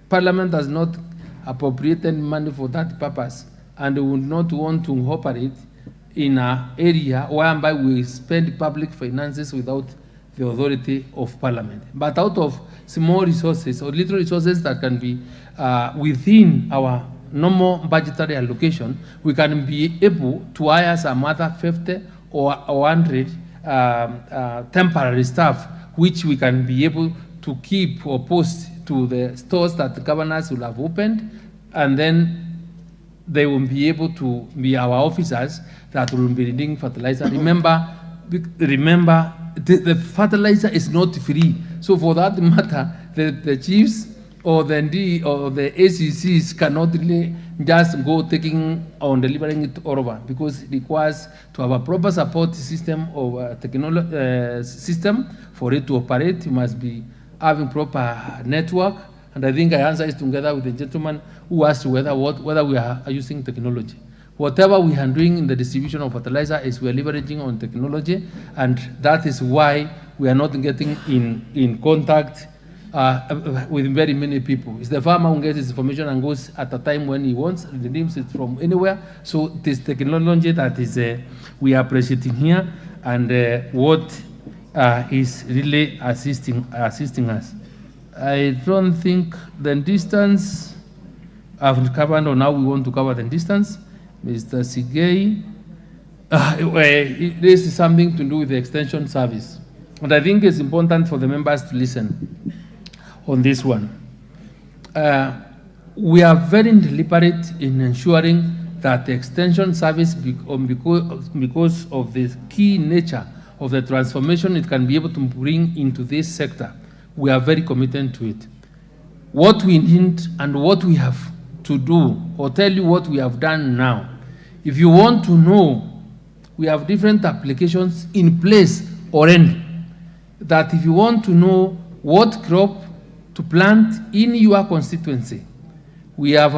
Parliament has not appropriated money for that purpose, and we would not want to operate in an area whereby we spend public finances without the authority of Parliament. But out of small resources or little resources that can be within our normal budgetary allocation, we can be able to hire some other 50 or 100 temporary staff, which we can be able to keep or post to the stores that the governors will have opened, and then they will be able to be our officers that will be reading fertilizer. Remember, the fertilizer is not free. So for that matter, the chiefs or the ND or the ACCs cannot really just go taking on delivering it all over, because it requires to have a proper support system of technology system for it to operate. You must be having proper network. And I think I answered it together with the gentleman who asked whether we are using technology. Whatever we are doing in the distribution of fertilizer is we are leveraging on technology, and that is why we are not getting in contact with very many people. It's the farmer who gets his information and goes at a time when he wants, redeems it from anywhere. So this technology that is we are appreciating here, and what is really assisting us. I don't think the distance I've covered, or now we want to cover the distance. Mr. Sigei, this is something to do with the extension service. And I think it's important for the members to listen on this one. We are very deliberate in ensuring that the extension service, because of the key nature of the transformation it can be able to bring into this sector, we are very committed to it. What we need and what we have to do, or tell you what we have done now. If you want to know, we have different applications in place already. that if you want to know what crop to plant in your constituency, we have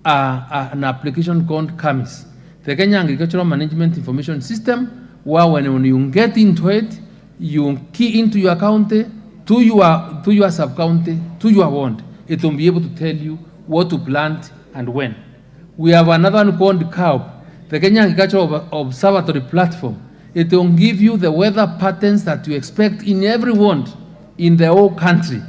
an application called KAMIS, the Kenya Agricultural Management Information System, where when you get into it, you key into your county, to your sub-county, to your ward. It will be able to tell you what to plant and when. We have another one called CAOP, the Kenya Agricultural Observatory Platform. It will give you the weather patterns that you expect in every ward in the whole country.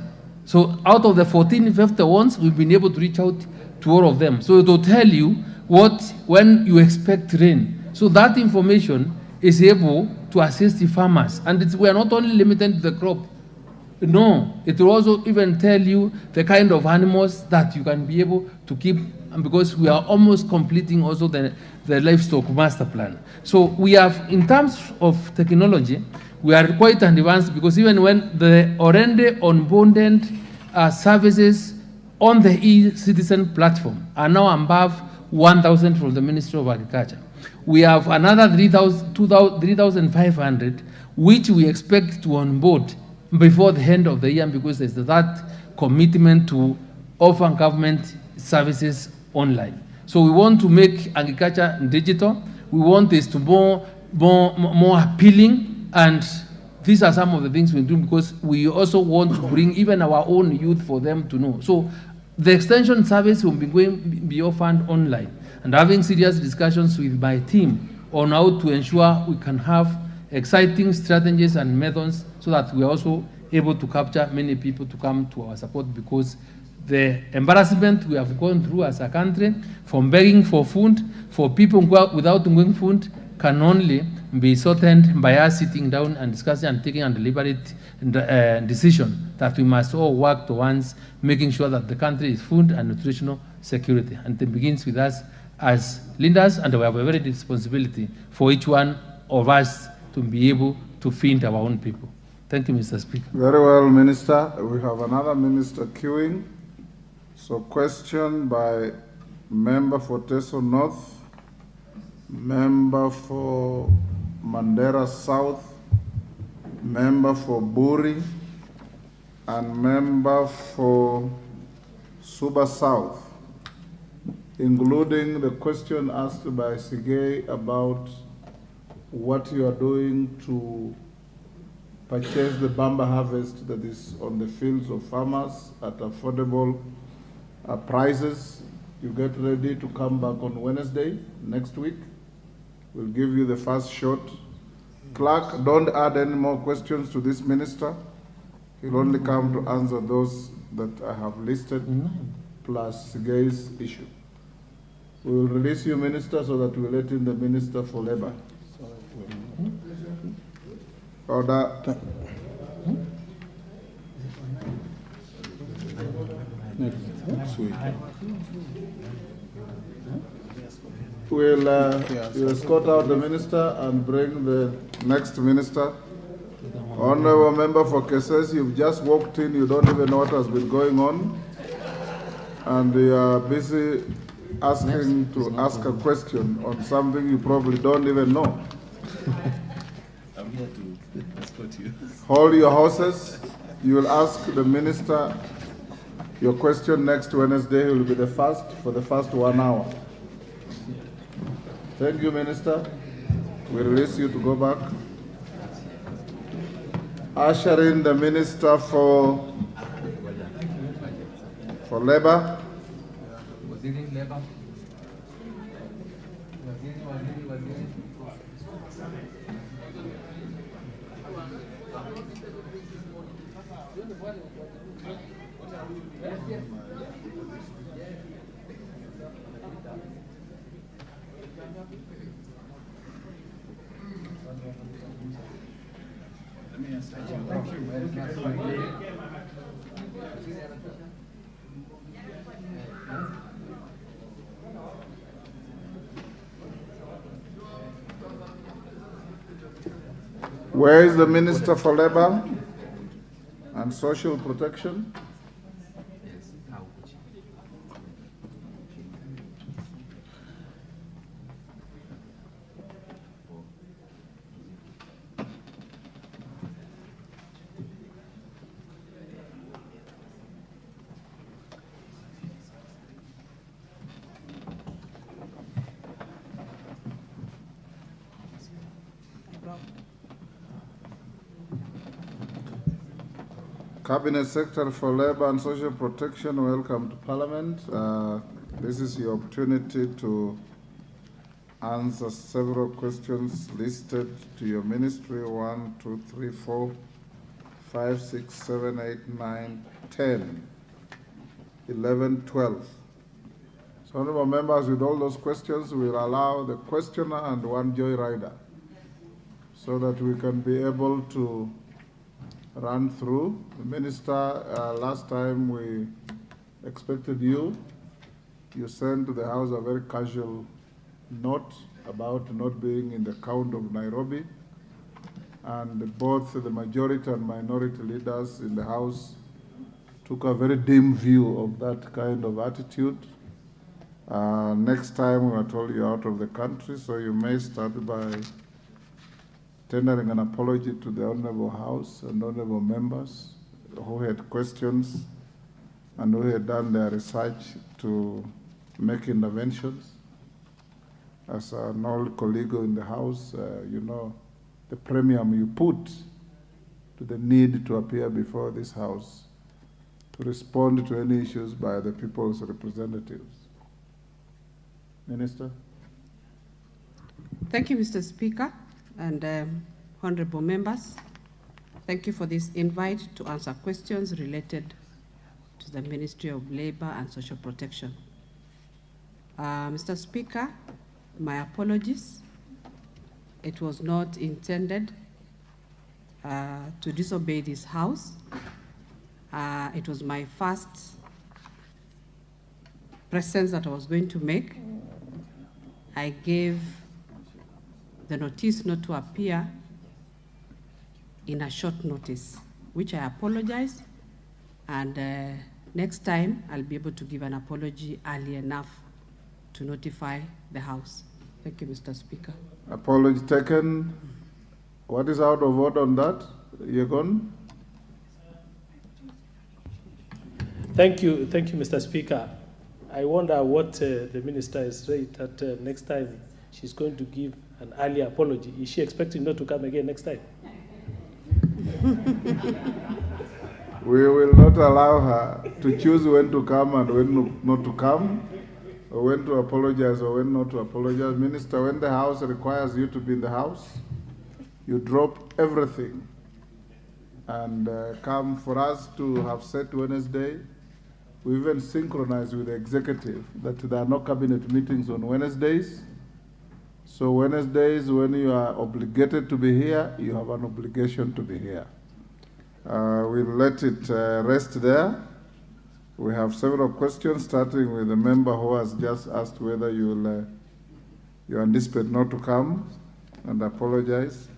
So out of the 1450 ones, we've been able to reach out to all of them. So it will tell you when you expect rain. So that information is able to assist the farmers. And we are not only limited to the crop. No, it will also even tell you the kind of animals that you can be able to keep, and because we are almost completing also the livestock master plan. So we have, in terms of technology, we are quite advanced, because even when the already onboarded services on the e-citizen platform are now above 1,000 from the Ministry of Agriculture. We have another 3,500, which we expect to onboard before the end of the year, because there's that commitment to offer government services online. So we want to make agriculture digital. We want this to more appealing, and these are some of the things we do, because we also want to bring even our own youth for them to know. So the extension service will be offered online, and having serious discussions with my team on how to ensure we can have exciting strategies and methods, so that we are also able to capture many people to come to our support, because the embarrassment we have gone through as a country, from begging for food, for people without going food, can only be sorted by us sitting down and discussing and taking a deliberate decision that we must all work towards making sure that the country is food and nutritional security. And it begins with us as leaders, and we have a very responsibility for each one of us to be able to feed our own people. Thank you, Mr. Speaker. Very well, Minister. We have another minister queuing. So question by member for Teso North, member for Mandera South, member for Buri, and member for Suba South, including the question asked by Sigei about what you are doing to purchase the Bamba harvest that is on the fields of farmers at affordable prices. You get ready to come back on Wednesday next week. We'll give you the first shot. Clerk, don't add any more questions to this minister. He'll only come to answer those that I have listed, plus Sigei's issue. We will release you, Minister, so that we let in the Minister for Labor. Order. Next week. We'll escort out the minister and bring the next minister. Honorable member for Keses, you've just walked in, you don't even know what has been going on, and you are busy asking to ask a question on something you probably don't even know. I'm here to escort you. Hold your horses. You will ask the minister your question next Wednesday. He will be the first for the first 1 hour. Thank you, Minister. We release you to go back. Usher in the Minister for Labor. Where is the Minister for Labor and Social Protection? Cabinet Secretary for Labor and Social Protection, welcome to Parliament. This is your opportunity to answer several questions listed to your ministry. 1, 2, 3, 4, 5, 6, 7, 8, 9, 10, 11, 12. So, honorable members, with all those questions, we'll allow the questioner and one joyrider so that we can be able to run through. The minister, last time we expected you. You sent to the House a very casual note about not being in the count of Nairobi. And both the majority and minority leaders in the House took a very dim view of that kind of attitude. Next time we are told you're out of the country, so you may start by tendering an apology to the Honorable House and Honorable members who had questions and who had done their research to make interventions. As an old colleague in the House, you know the premium you put to the need to appear before this House to respond to any issues by the people's representatives. Minister. Thank you, Mr. Speaker, and honorable members. Thank you for this invite to answer questions related to the Ministry of Labor and Social Protection. Mr. Speaker, my apologies. It was not intended to disobey this House. It was my first presence that I was going to make. I gave the notice not to appear in a short notice, which I apologize, and next time I'll be able to give an apology early enough to notify the House. Thank you, Mr. Speaker. Apology taken. What is out of order on that? Yegon? Thank you, Mr. Speaker. I wonder what the minister is right that next time she's going to give an early apology. Is she expecting not to come again next time? We will not allow her to choose when to come and when not to come, or when to apologize or when not to apologize. Minister, when the House requires you to be in the House, you drop everything and come. For us to have set Wednesday, we even synchronize with the executive that there are no cabinet meetings on Wednesdays. So Wednesdays, when you are obligated to be here, you have an obligation to be here. We'll let it rest there. We have several questions, starting with the member who has just asked whether you anticipate not to come and apologize.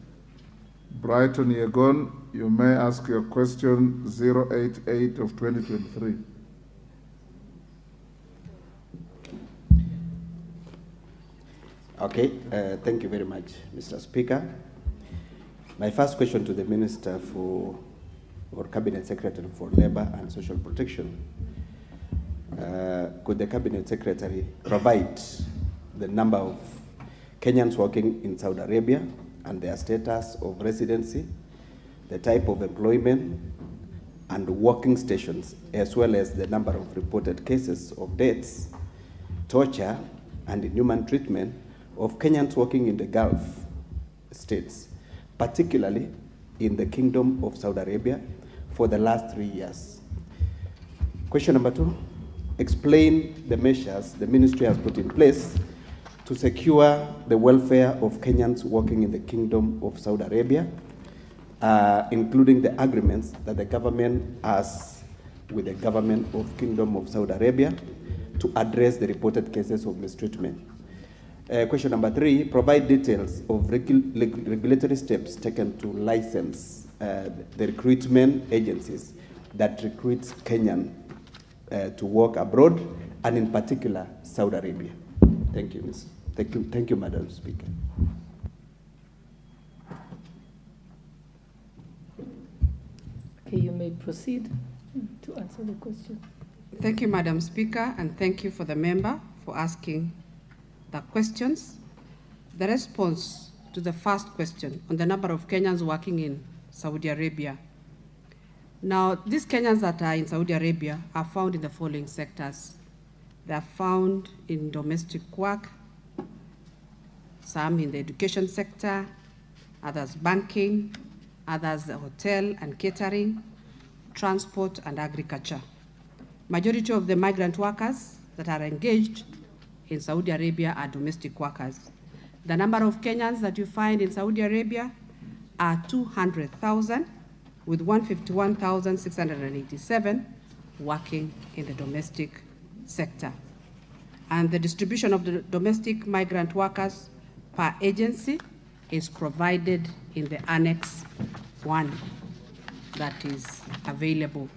Brighton Yegon, you may ask your question 088 of 2023. Okay, thank you very much, Mr. Speaker. My first question to the Minister or Cabinet Secretary for Labor and Social Protection. Could the Cabinet Secretary provide the number of Kenyans working in Saudi Arabia and their status of residency, the type of employment and working stations, as well as the number of reported cases of deaths, torture, and inhuman treatment of Kenyans working in the Gulf states, particularly in the Kingdom of Saudi Arabia, for the last 3 years? Question number 2, explain the measures the ministry has put in place to secure the welfare of Kenyans working in the Kingdom of Saudi Arabia, including the agreements that the government has with the government of Kingdom of Saudi Arabia to address the reported cases of mistreatment. Question number 3, provide details of regulatory steps taken to license the recruitment agencies that recruits Kenyan to work abroad, and in particular, Saudi Arabia. Thank you, Ms. Thank you, Madam Speaker. Okay, you may proceed to answer the question. Thank you, Madam Speaker, and thank you for the member for asking the questions. The response to the first question on the number of Kenyans working in Saudi Arabia. Now, these Kenyans that are in Saudi Arabia are found in the following sectors. They are found in domestic work, some in the education sector, others banking, others the hotel and catering, transport and agriculture. Majority of the migrant workers that are engaged in Saudi Arabia are domestic workers. The number of Kenyans that you find in Saudi Arabia are 200,000, with 151,687 working in the domestic sector. And the distribution of the domestic migrant workers per agency is provided in the Annex 1 that is available.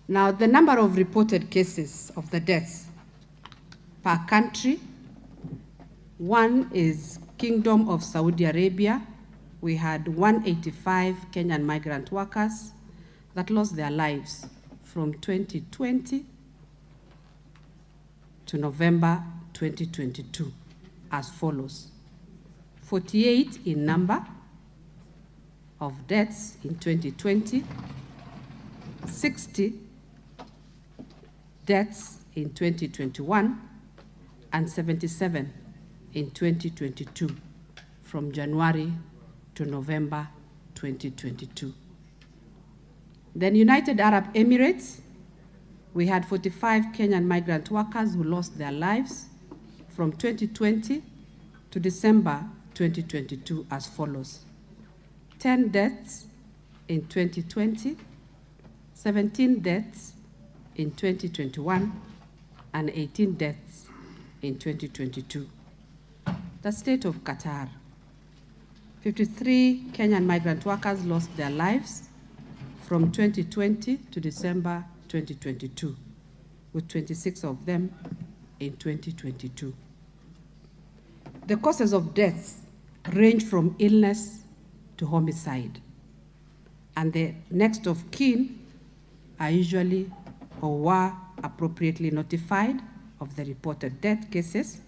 Now, the number of reported cases of the deaths per country, one is Kingdom of Saudi Arabia. We had 185 Kenyan migrant workers that lost their lives from 2020 to November 2022 as follows: 48 in number of deaths in 2020, 60 deaths in 2021, and 77 in 2022 from January to November 2022. Then United Arab Emirates, we had 45 Kenyan migrant workers who lost their lives from 2020 to December 2022 as follows: 10 deaths in 2020, 17 deaths in 2021, and 18 deaths in 2022. The state of Qatar, 53 Kenyan migrant workers lost their lives from 2020 to December 2022, with 26 of them in 2022. The causes of death range from illness to homicide, and the next of kin are usually or were appropriately notified of the reported death cases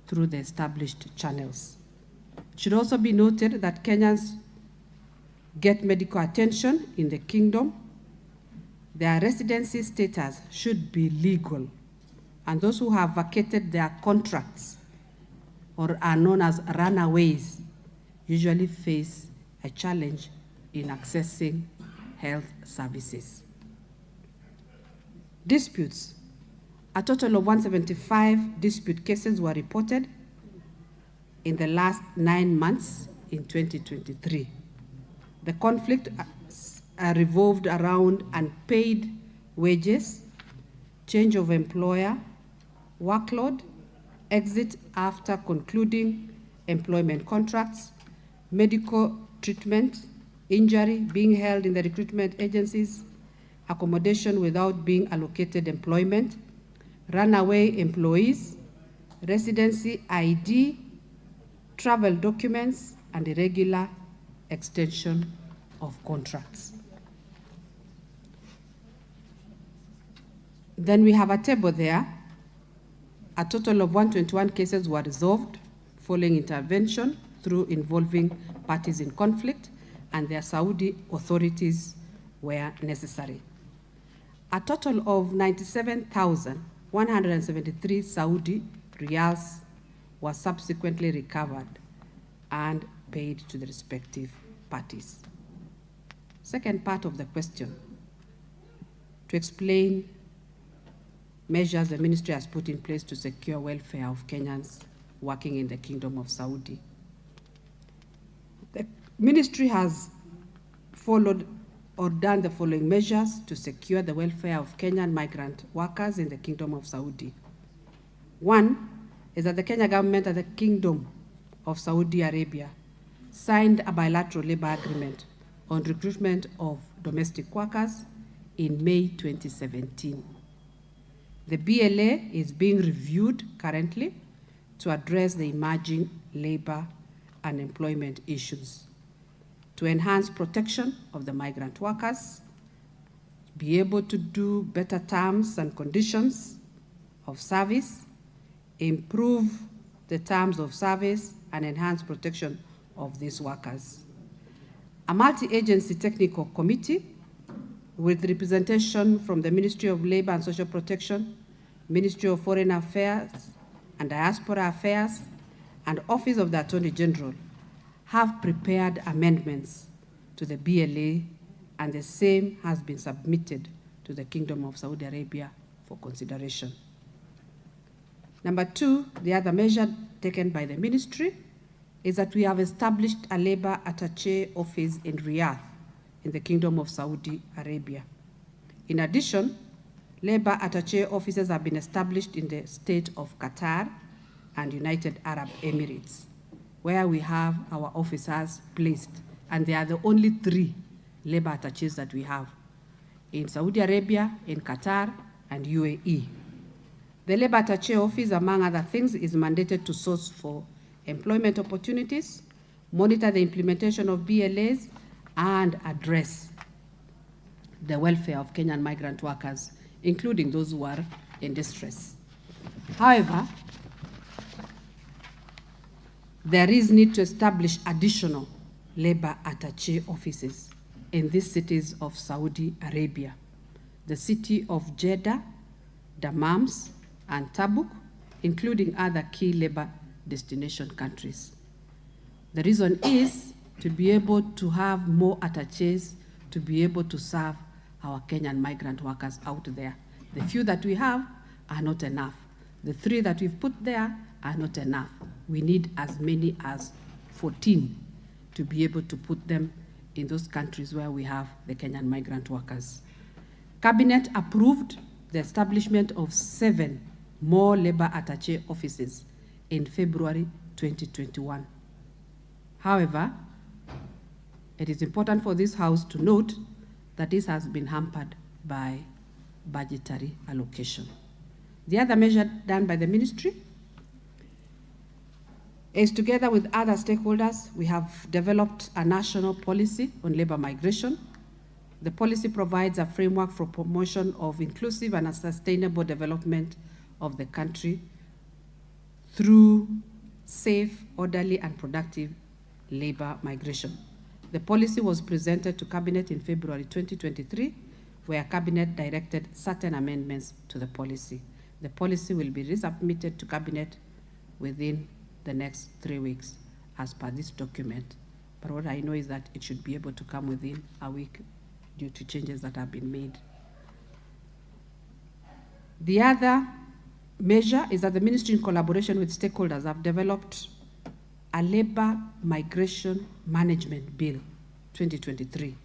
through the established channels. It should also be noted that Kenyans get medical attention in the kingdom. Their residency status should be legal, and those who have vacated their contracts or are known as runaways usually face a challenge in accessing health services. Disputes. A total of 175 dispute cases were reported in the last 9 months in 2023. The conflict revolved around unpaid wages, change of employer, workload, exit after concluding employment contracts, medical treatment, injury, being held in the recruitment agencies, accommodation without being allocated employment, runaway employees, residency ID, travel documents, and irregular extension of contracts. Then we have a table there. A total of 121 cases were resolved following intervention through involving parties in conflict, and their Saudi authorities were necessary. A total of 97,173 Saudi riyals was subsequently recovered and paid to the respective parties. Second part of the question, to explain measures the ministry has put in place to secure welfare of Kenyans working in the Kingdom of Saudi. The ministry has followed or done the following measures to secure the welfare of Kenyan migrant workers in the Kingdom of Saudi. One is that the Kenya government and the Kingdom of Saudi Arabia signed a bilateral labor agreement on recruitment of domestic workers in May 2017. The BLA is being reviewed currently to address the emerging labor and employment issues, to enhance protection of the migrant workers, be able to do better terms and conditions of service, improve the terms of service, and enhance protection of these workers. a multi-agency technical committee with representation from the Ministry of Labor and Social Protection, Ministry of Foreign Affairs and Diaspora Affairs, and Office of the Attorney General have prepared amendments to the BLA, and the same has been submitted to the Kingdom of Saudi Arabia for consideration. Number two, the other measure taken by the ministry is that we have established a labor attaché office in Riyadh in the Kingdom of Saudi Arabia. In addition, labor attaché offices have been established in the state of Qatar and United Arab Emirates, where we have our officers placed, and they are the only 3 labor attachés that we have: in Saudi Arabia, in Qatar, and UAE. The labor attaché office, among other things, is mandated to source for employment opportunities, monitor the implementation of BLAs, and address the welfare of Kenyan migrant workers, including those who are in distress. However, there is need to establish additional labor attaché offices in these cities of Saudi Arabia: the city of Jeddah, Dammams, and Tabuk, including other key labor destination countries. The reason is to be able to have more attachés to be able to serve our Kenyan migrant workers out there. The few that we have are not enough. The 3 that we've put there are not enough. We need as many as 14 to be able to put them in those countries where we have the Kenyan migrant workers. Cabinet approved the establishment of 7 more labor attaché offices in February 2021. However, it is important for this House to note that this has been hampered by budgetary allocation. The other measure done by the ministry is, together with other stakeholders, we have developed a national policy on labor migration. The policy provides a framework for promotion of inclusive and sustainable development of the country through safe, orderly, and productive labor migration. The policy was presented to Cabinet in February 2023, where Cabinet directed certain amendments to the policy. The policy will be resubmitted to Cabinet within the next 3 weeks as per this document. But what I know is that it should be able to come within a week due to changes that have been made. The other measure is that the ministry, in collaboration with stakeholders, have developed a labor migration management bill 2023,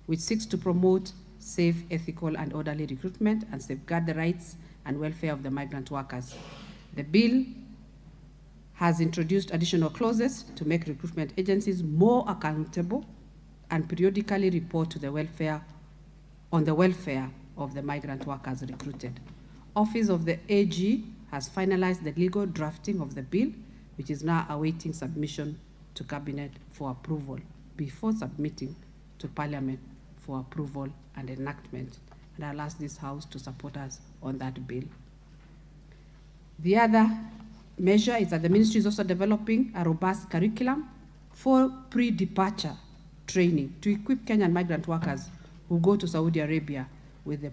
which seeks to promote safe, ethical, and orderly recruitment and safeguard the rights and welfare of the migrant workers. The bill has introduced additional clauses to make recruitment agencies more accountable and periodically report to the welfare of the migrant workers recruited. Office of the AG has finalized the legal drafting of the bill, which is now awaiting submission to Cabinet for approval before submitting to Parliament for approval and enactment. And I'll ask this House to support us on that bill. The other measure is that the ministry is also developing a robust curriculum for pre-departure training to equip Kenyan migrant workers who go to Saudi Arabia with the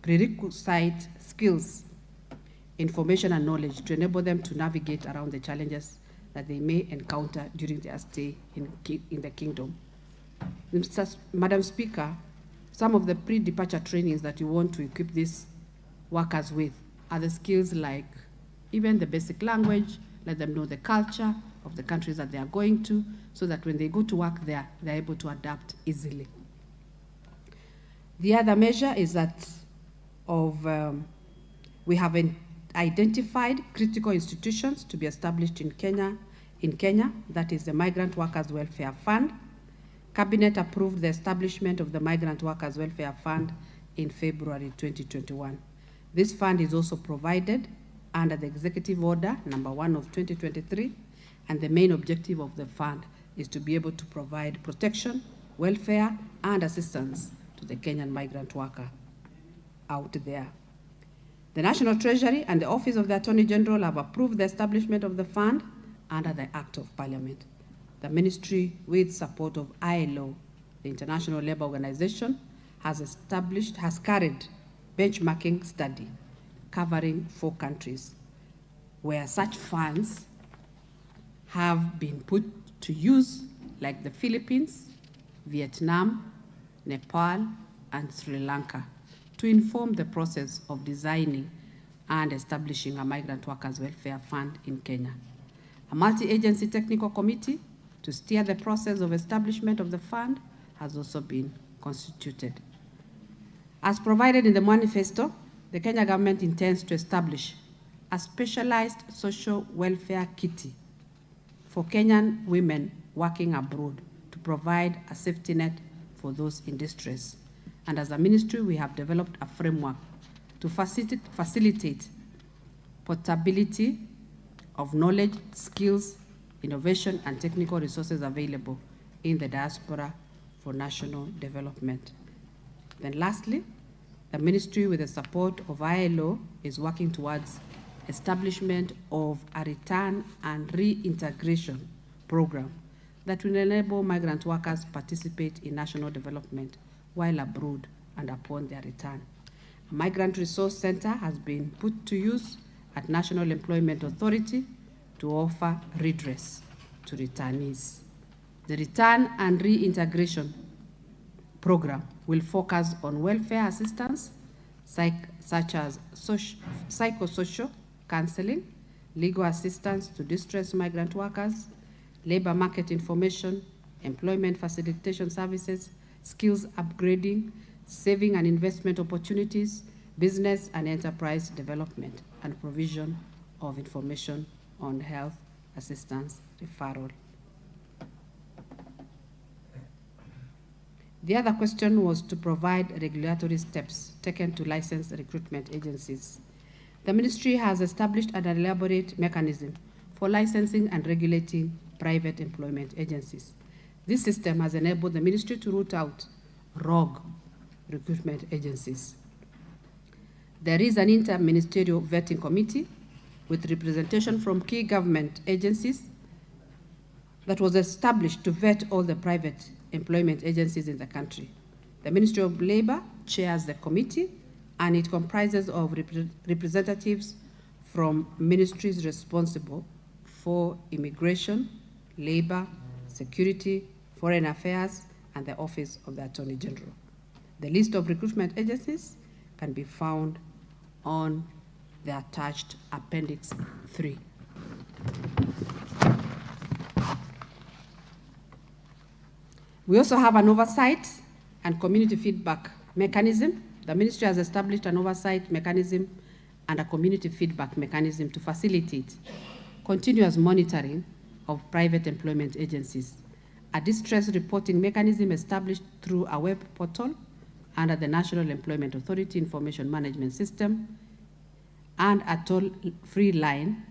prerequisite skills, information, and knowledge to enable them to navigate around the challenges that they may encounter during their stay in the kingdom. Madam Speaker, some of the pre-departure trainings that you want to equip these workers with are the skills like even the basic language, let them know the culture of the countries that they are going to, so that when they go to work there, they're able to adapt easily. The other measure is that we have identified critical institutions to be established in Kenya, that is the Migrant Workers Welfare Fund. Cabinet approved the establishment of the Migrant Workers Welfare Fund in February 2021. This fund is also provided under the Executive Order number 1 of 2023, and the main objective of the fund is to be able to provide protection, welfare, and assistance to the Kenyan migrant worker out there. The National Treasury and the Office of the Attorney General have approved the establishment of the fund under the Act of Parliament. the ministry, with support of ILO, the International Labour Organization, has carried benchmarking study covering 4 countries where such funds have been put to use, like the Philippines, Vietnam, Nepal, and Sri Lanka, to inform the process of designing and establishing a migrant workers welfare fund in Kenya. A multi-agency technical committee to steer the process of establishment of the fund has also been constituted. As provided in the manifesto, the Kenya government intends to establish a specialized social welfare kitty for Kenyan women working abroad to provide a safety net for those in distress. And as a ministry, we have developed a framework to facilitate portability of knowledge, skills, innovation, and technical resources available in the diaspora for national development. Then lastly, the ministry, with the support of ILO, is working towards establishment of a return and reintegration program that will enable migrant workers participate in national development while abroad and upon their return. A migrant resource center has been put to use at National Employment Authority to offer redress to returnees. The return and reintegration program will focus on welfare assistance, such as psychosocial counseling, legal assistance to distressed migrant workers, labor market information, employment facilitation services, skills upgrading, saving and investment opportunities, business and enterprise development, and provision of information on health assistance referral. The other question was to provide regulatory steps taken to license recruitment agencies. The ministry has established an elaborate mechanism for licensing and regulating private employment agencies. This system has enabled the ministry to root out rogue recruitment agencies. There is an inter-ministerial vetting committee with representation from key government agencies that was established to vet all the private employment agencies in the country. The Ministry of Labor chairs the committee, and it comprises of representatives from ministries responsible for immigration, labor, security, foreign affairs, and the Office of the Attorney General. The list of recruitment agencies can be found on the attached Appendix 3. We also have an oversight and community feedback mechanism. The ministry has established an oversight mechanism and a community feedback mechanism to facilitate continuous monitoring of private employment agencies. A distress reporting mechanism established through a web portal under the National Employment Authority Information Management System, and a toll-free line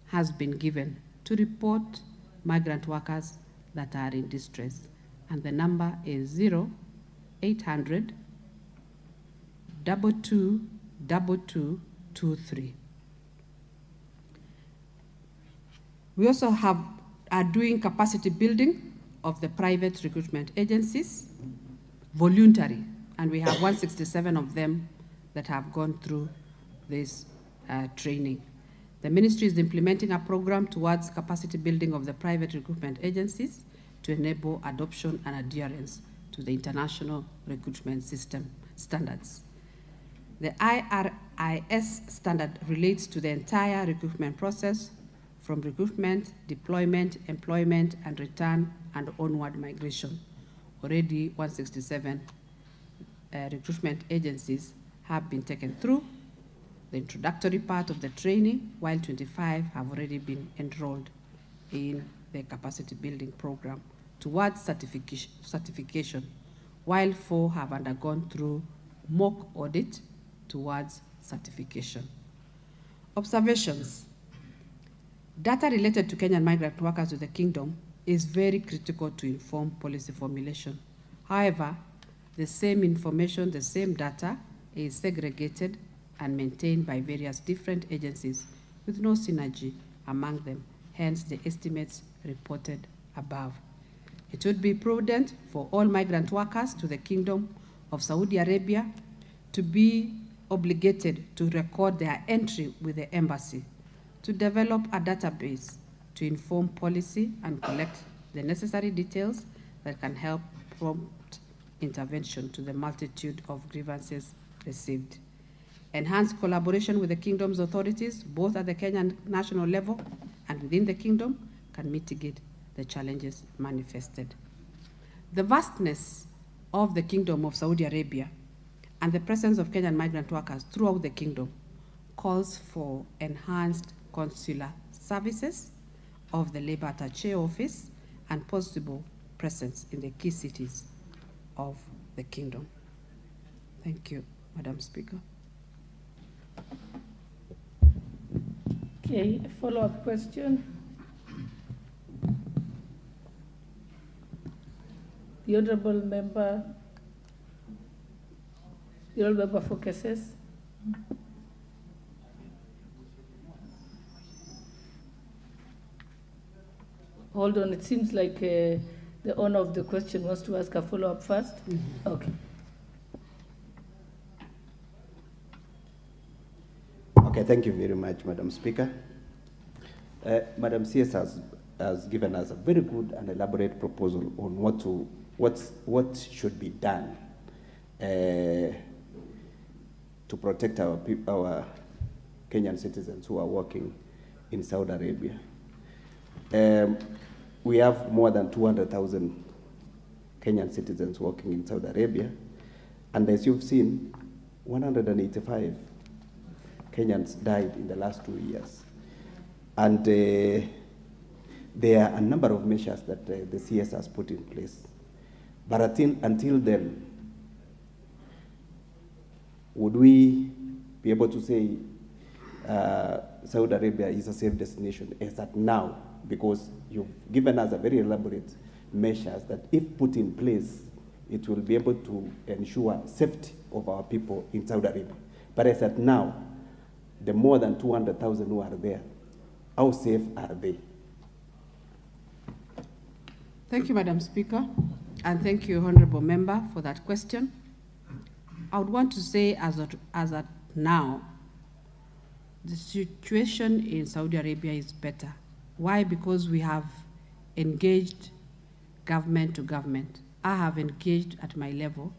has been given to report migrant workers that are in distress. And the number is 0800 22 2223. We also are doing capacity building of the private recruitment agencies, voluntary, and we have 167 of them that have gone through this training. The ministry is implementing a program towards capacity building of the private recruitment agencies to enable adoption and adherence to the international recruitment system standards. The IRIS standard relates to the entire recruitment process, from recruitment, deployment, employment, and return, and onward migration. Already 167 recruitment agencies have been taken through the introductory part of the training, while 25 have already been enrolled in the capacity building program towards certification, while 4 have undergone through mock audit towards certification. Observations. Data related to Kenyan migrant workers with the Kingdom is very critical to inform policy formulation. However, the same information, the same data is segregated and maintained by various different agencies with no synergy among them. Hence, the estimates reported above. It would be prudent for all migrant workers to the Kingdom of Saudi Arabia to be obligated to record their entry with the embassy, to develop a database to inform policy and collect the necessary details that can help prompt intervention to the multitude of grievances received. Enhanced collaboration with the Kingdom's authorities, both at the Kenyan national level and within the Kingdom, can mitigate the challenges manifested. The vastness of the Kingdom of Saudi Arabia and the presence of Kenyan migrant workers throughout the Kingdom calls for enhanced consular services of the Labour Attaché Office and possible presence in the key cities of the Kingdom. Thank you, Madam Speaker. Okay, a follow-up question. The Honourable Member for Cases. Hold on, it seems like the owner of the question wants to ask a follow-up first. Okay. Okay, thank you very much, Madam Speaker. Madam CS has given us a very good and elaborate proposal on what should be done to protect our Kenyan citizens who are working in Saudi Arabia. We have more than 200,000 Kenyan citizens working in Saudi Arabia, and as you've seen, 185 Kenyans died in the last 2 years. And there are a number of measures that the CS has put in place. But until then, would we be able to say Saudi Arabia is a safe destination as at now? Because you've given us a very elaborate measures that if put in place, it will be able to ensure safety of our people in Saudi Arabia. But as at now, the more than 200,000 who are there, how safe are they? Thank you, Madam Speaker, and thank you, Honourable Member, for that question. I would want to say, as at now, the situation in Saudi Arabia is better. Why? Because we have engaged government to government. I have engaged at my level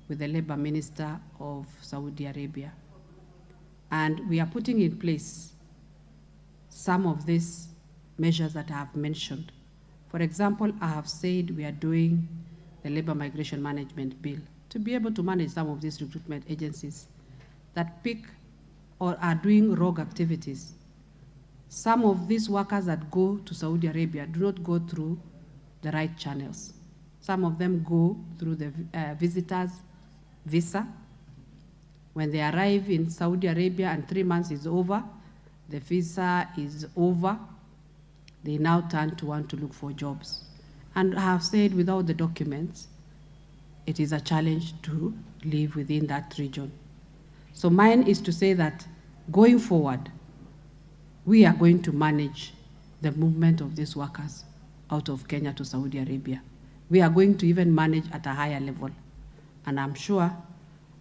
with the Labour Minister of Saudi Arabia, and we are putting in place some of these measures that I have mentioned. For example, I have said we are doing the Labour Migration Management Bill to be able to manage some of these recruitment agencies that pick or are doing rogue activities. Some of these workers that go to Saudi Arabia do not go through the right channels. Some of them go through the visitor's visa. When they arrive in Saudi Arabia and 3 months is over, the visa is over, they now turn to want to look for jobs. And I have said without the documents, it is a challenge to live within that region. So mine is to say that going forward, we are going to manage the movement of these workers out of Kenya to Saudi Arabia. We are going to even manage at a higher level. And I'm sure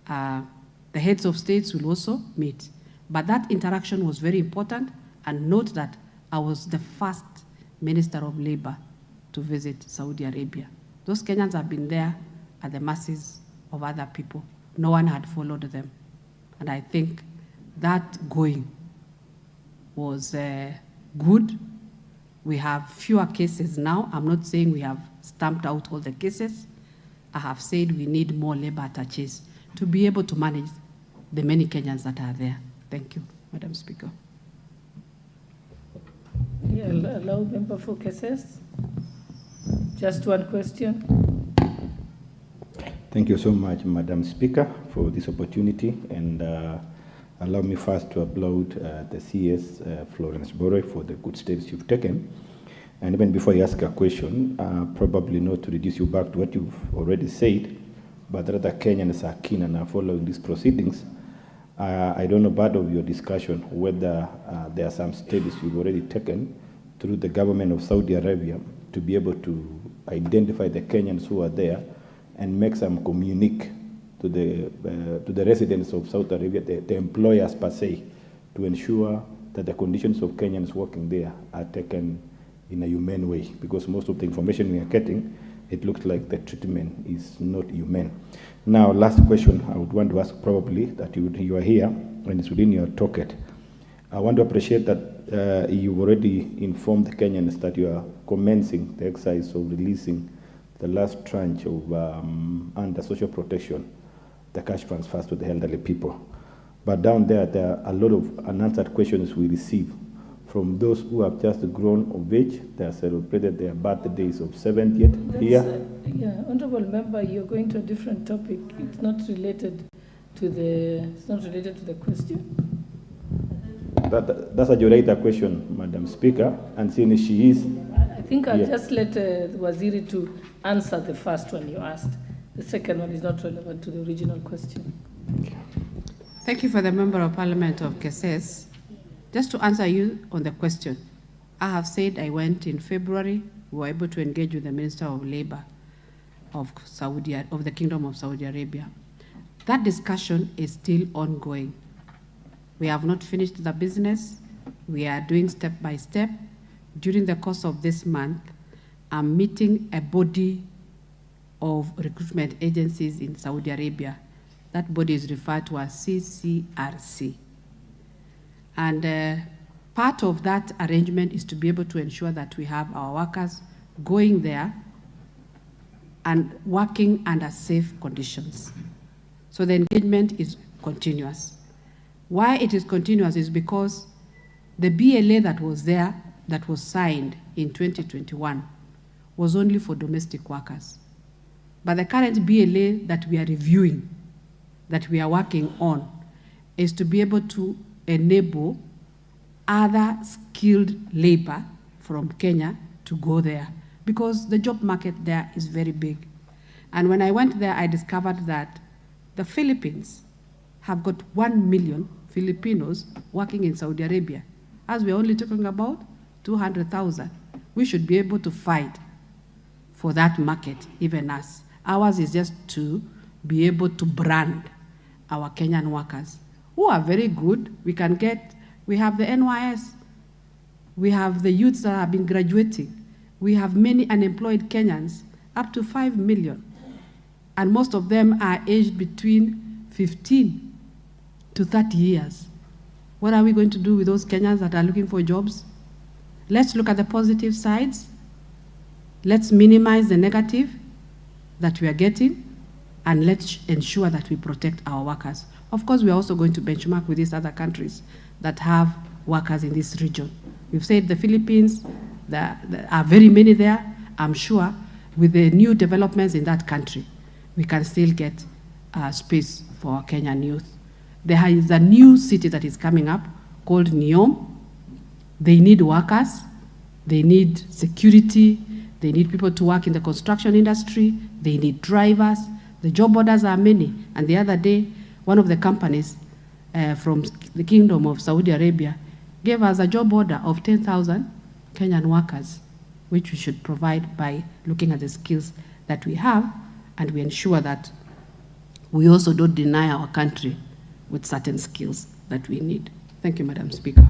the heads of states will also meet. But that interaction was very important, and note that I was the first Minister of Labor to visit Saudi Arabia. Those Kenyans have been there at the masses of other people. No one had followed them. And I think that going was good. We have fewer cases now. I'm not saying we have stamped out all the cases. I have said we need more labor attaches to be able to manage the many Kenyans that are there. Thank you, Madam Speaker. Yeah, allow member for cases. Just one question. Thank you so much, Madam Speaker, for this opportunity, and allow me first to applaud the CS, Florence Bore, for the good steps you've taken. And even before I ask a question, probably not to reduce you back to what you've already said, but rather Kenyans are keen and are following these proceedings. I don't know part of your discussion whether there are some steps you've already taken through the government of Saudi Arabia to be able to identify the Kenyans who are there and make some communique to the residents of Saudi Arabia, the employers per se, to ensure that the conditions of Kenyans working there are taken in a humane way, because most of the information we are getting, it looks like the treatment is not humane. Now, last question I would want to ask, probably that you are here and it's within your toolkit. I want to appreciate that you've already informed the Kenyans that you are commencing the exercise of releasing the last tranche of under social protection, the cash transfers to the elderly people. But down there, there are a lot of unanswered questions we receive from those who have just grown of age. They have celebrated their birthdays of 70th year. Yeah, Honorable Member, you're going to a different topic. It's not related to the question. That's a Joraita question, Madam Speaker, and since she is... I think I'll just let Waziri to answer the first one you asked. The second one is not relevant to the original question. Thank you for the Member of Parliament of Keses. Just to answer you on the question, I have said I went in February. We were able to engage with the Minister of Labor of the Kingdom of Saudi Arabia. That discussion is still ongoing. We have not finished the business. We are doing step by step. During the course of this month, I'm meeting a body of recruitment agencies in Saudi Arabia. That body is referred to as CCRC. And part of that arrangement is to be able to ensure that we have our workers going there and working under safe conditions. So the engagement is continuous. Why it is continuous is because the BLA that was there, that was signed in 2021, was only for domestic workers. But the current BLA that we are reviewing, that we are working on, is to be able to enable other skilled labor from Kenya to go there, because the job market there is very big. And when I went there, I discovered that the Philippines have got 1 million Filipinos working in Saudi Arabia. As we're only talking about 200,000, we should be able to fight for that market, even us. Ours is just to be able to brand our Kenyan workers, who are very good. We have the NYS, we have the youths that have been graduating, we have many unemployed Kenyans, up to 5 million, and most of them are aged between 15 to 30 years. What are we going to do with those Kenyans that are looking for jobs? Let's look at the positive sides. Let's minimize the negative that we are getting, and let's ensure that we protect our workers. Of course, we are also going to benchmark with these other countries that have workers in this region. We've said the Philippines, there are very many there. I'm sure with the new developments in that country, we can still get space for our Kenyan youth. There is a new city that is coming up called Neom. They need workers, they need security, they need people to work in the construction industry, they need drivers. The job orders are many. And the other day, one of the companies from the Kingdom of Saudi Arabia gave us a job order of 10,000 Kenyan workers, which we should provide by looking at the skills that we have, and we ensure that we also don't deny our country with certain skills that we need. Thank you, Madam Speaker.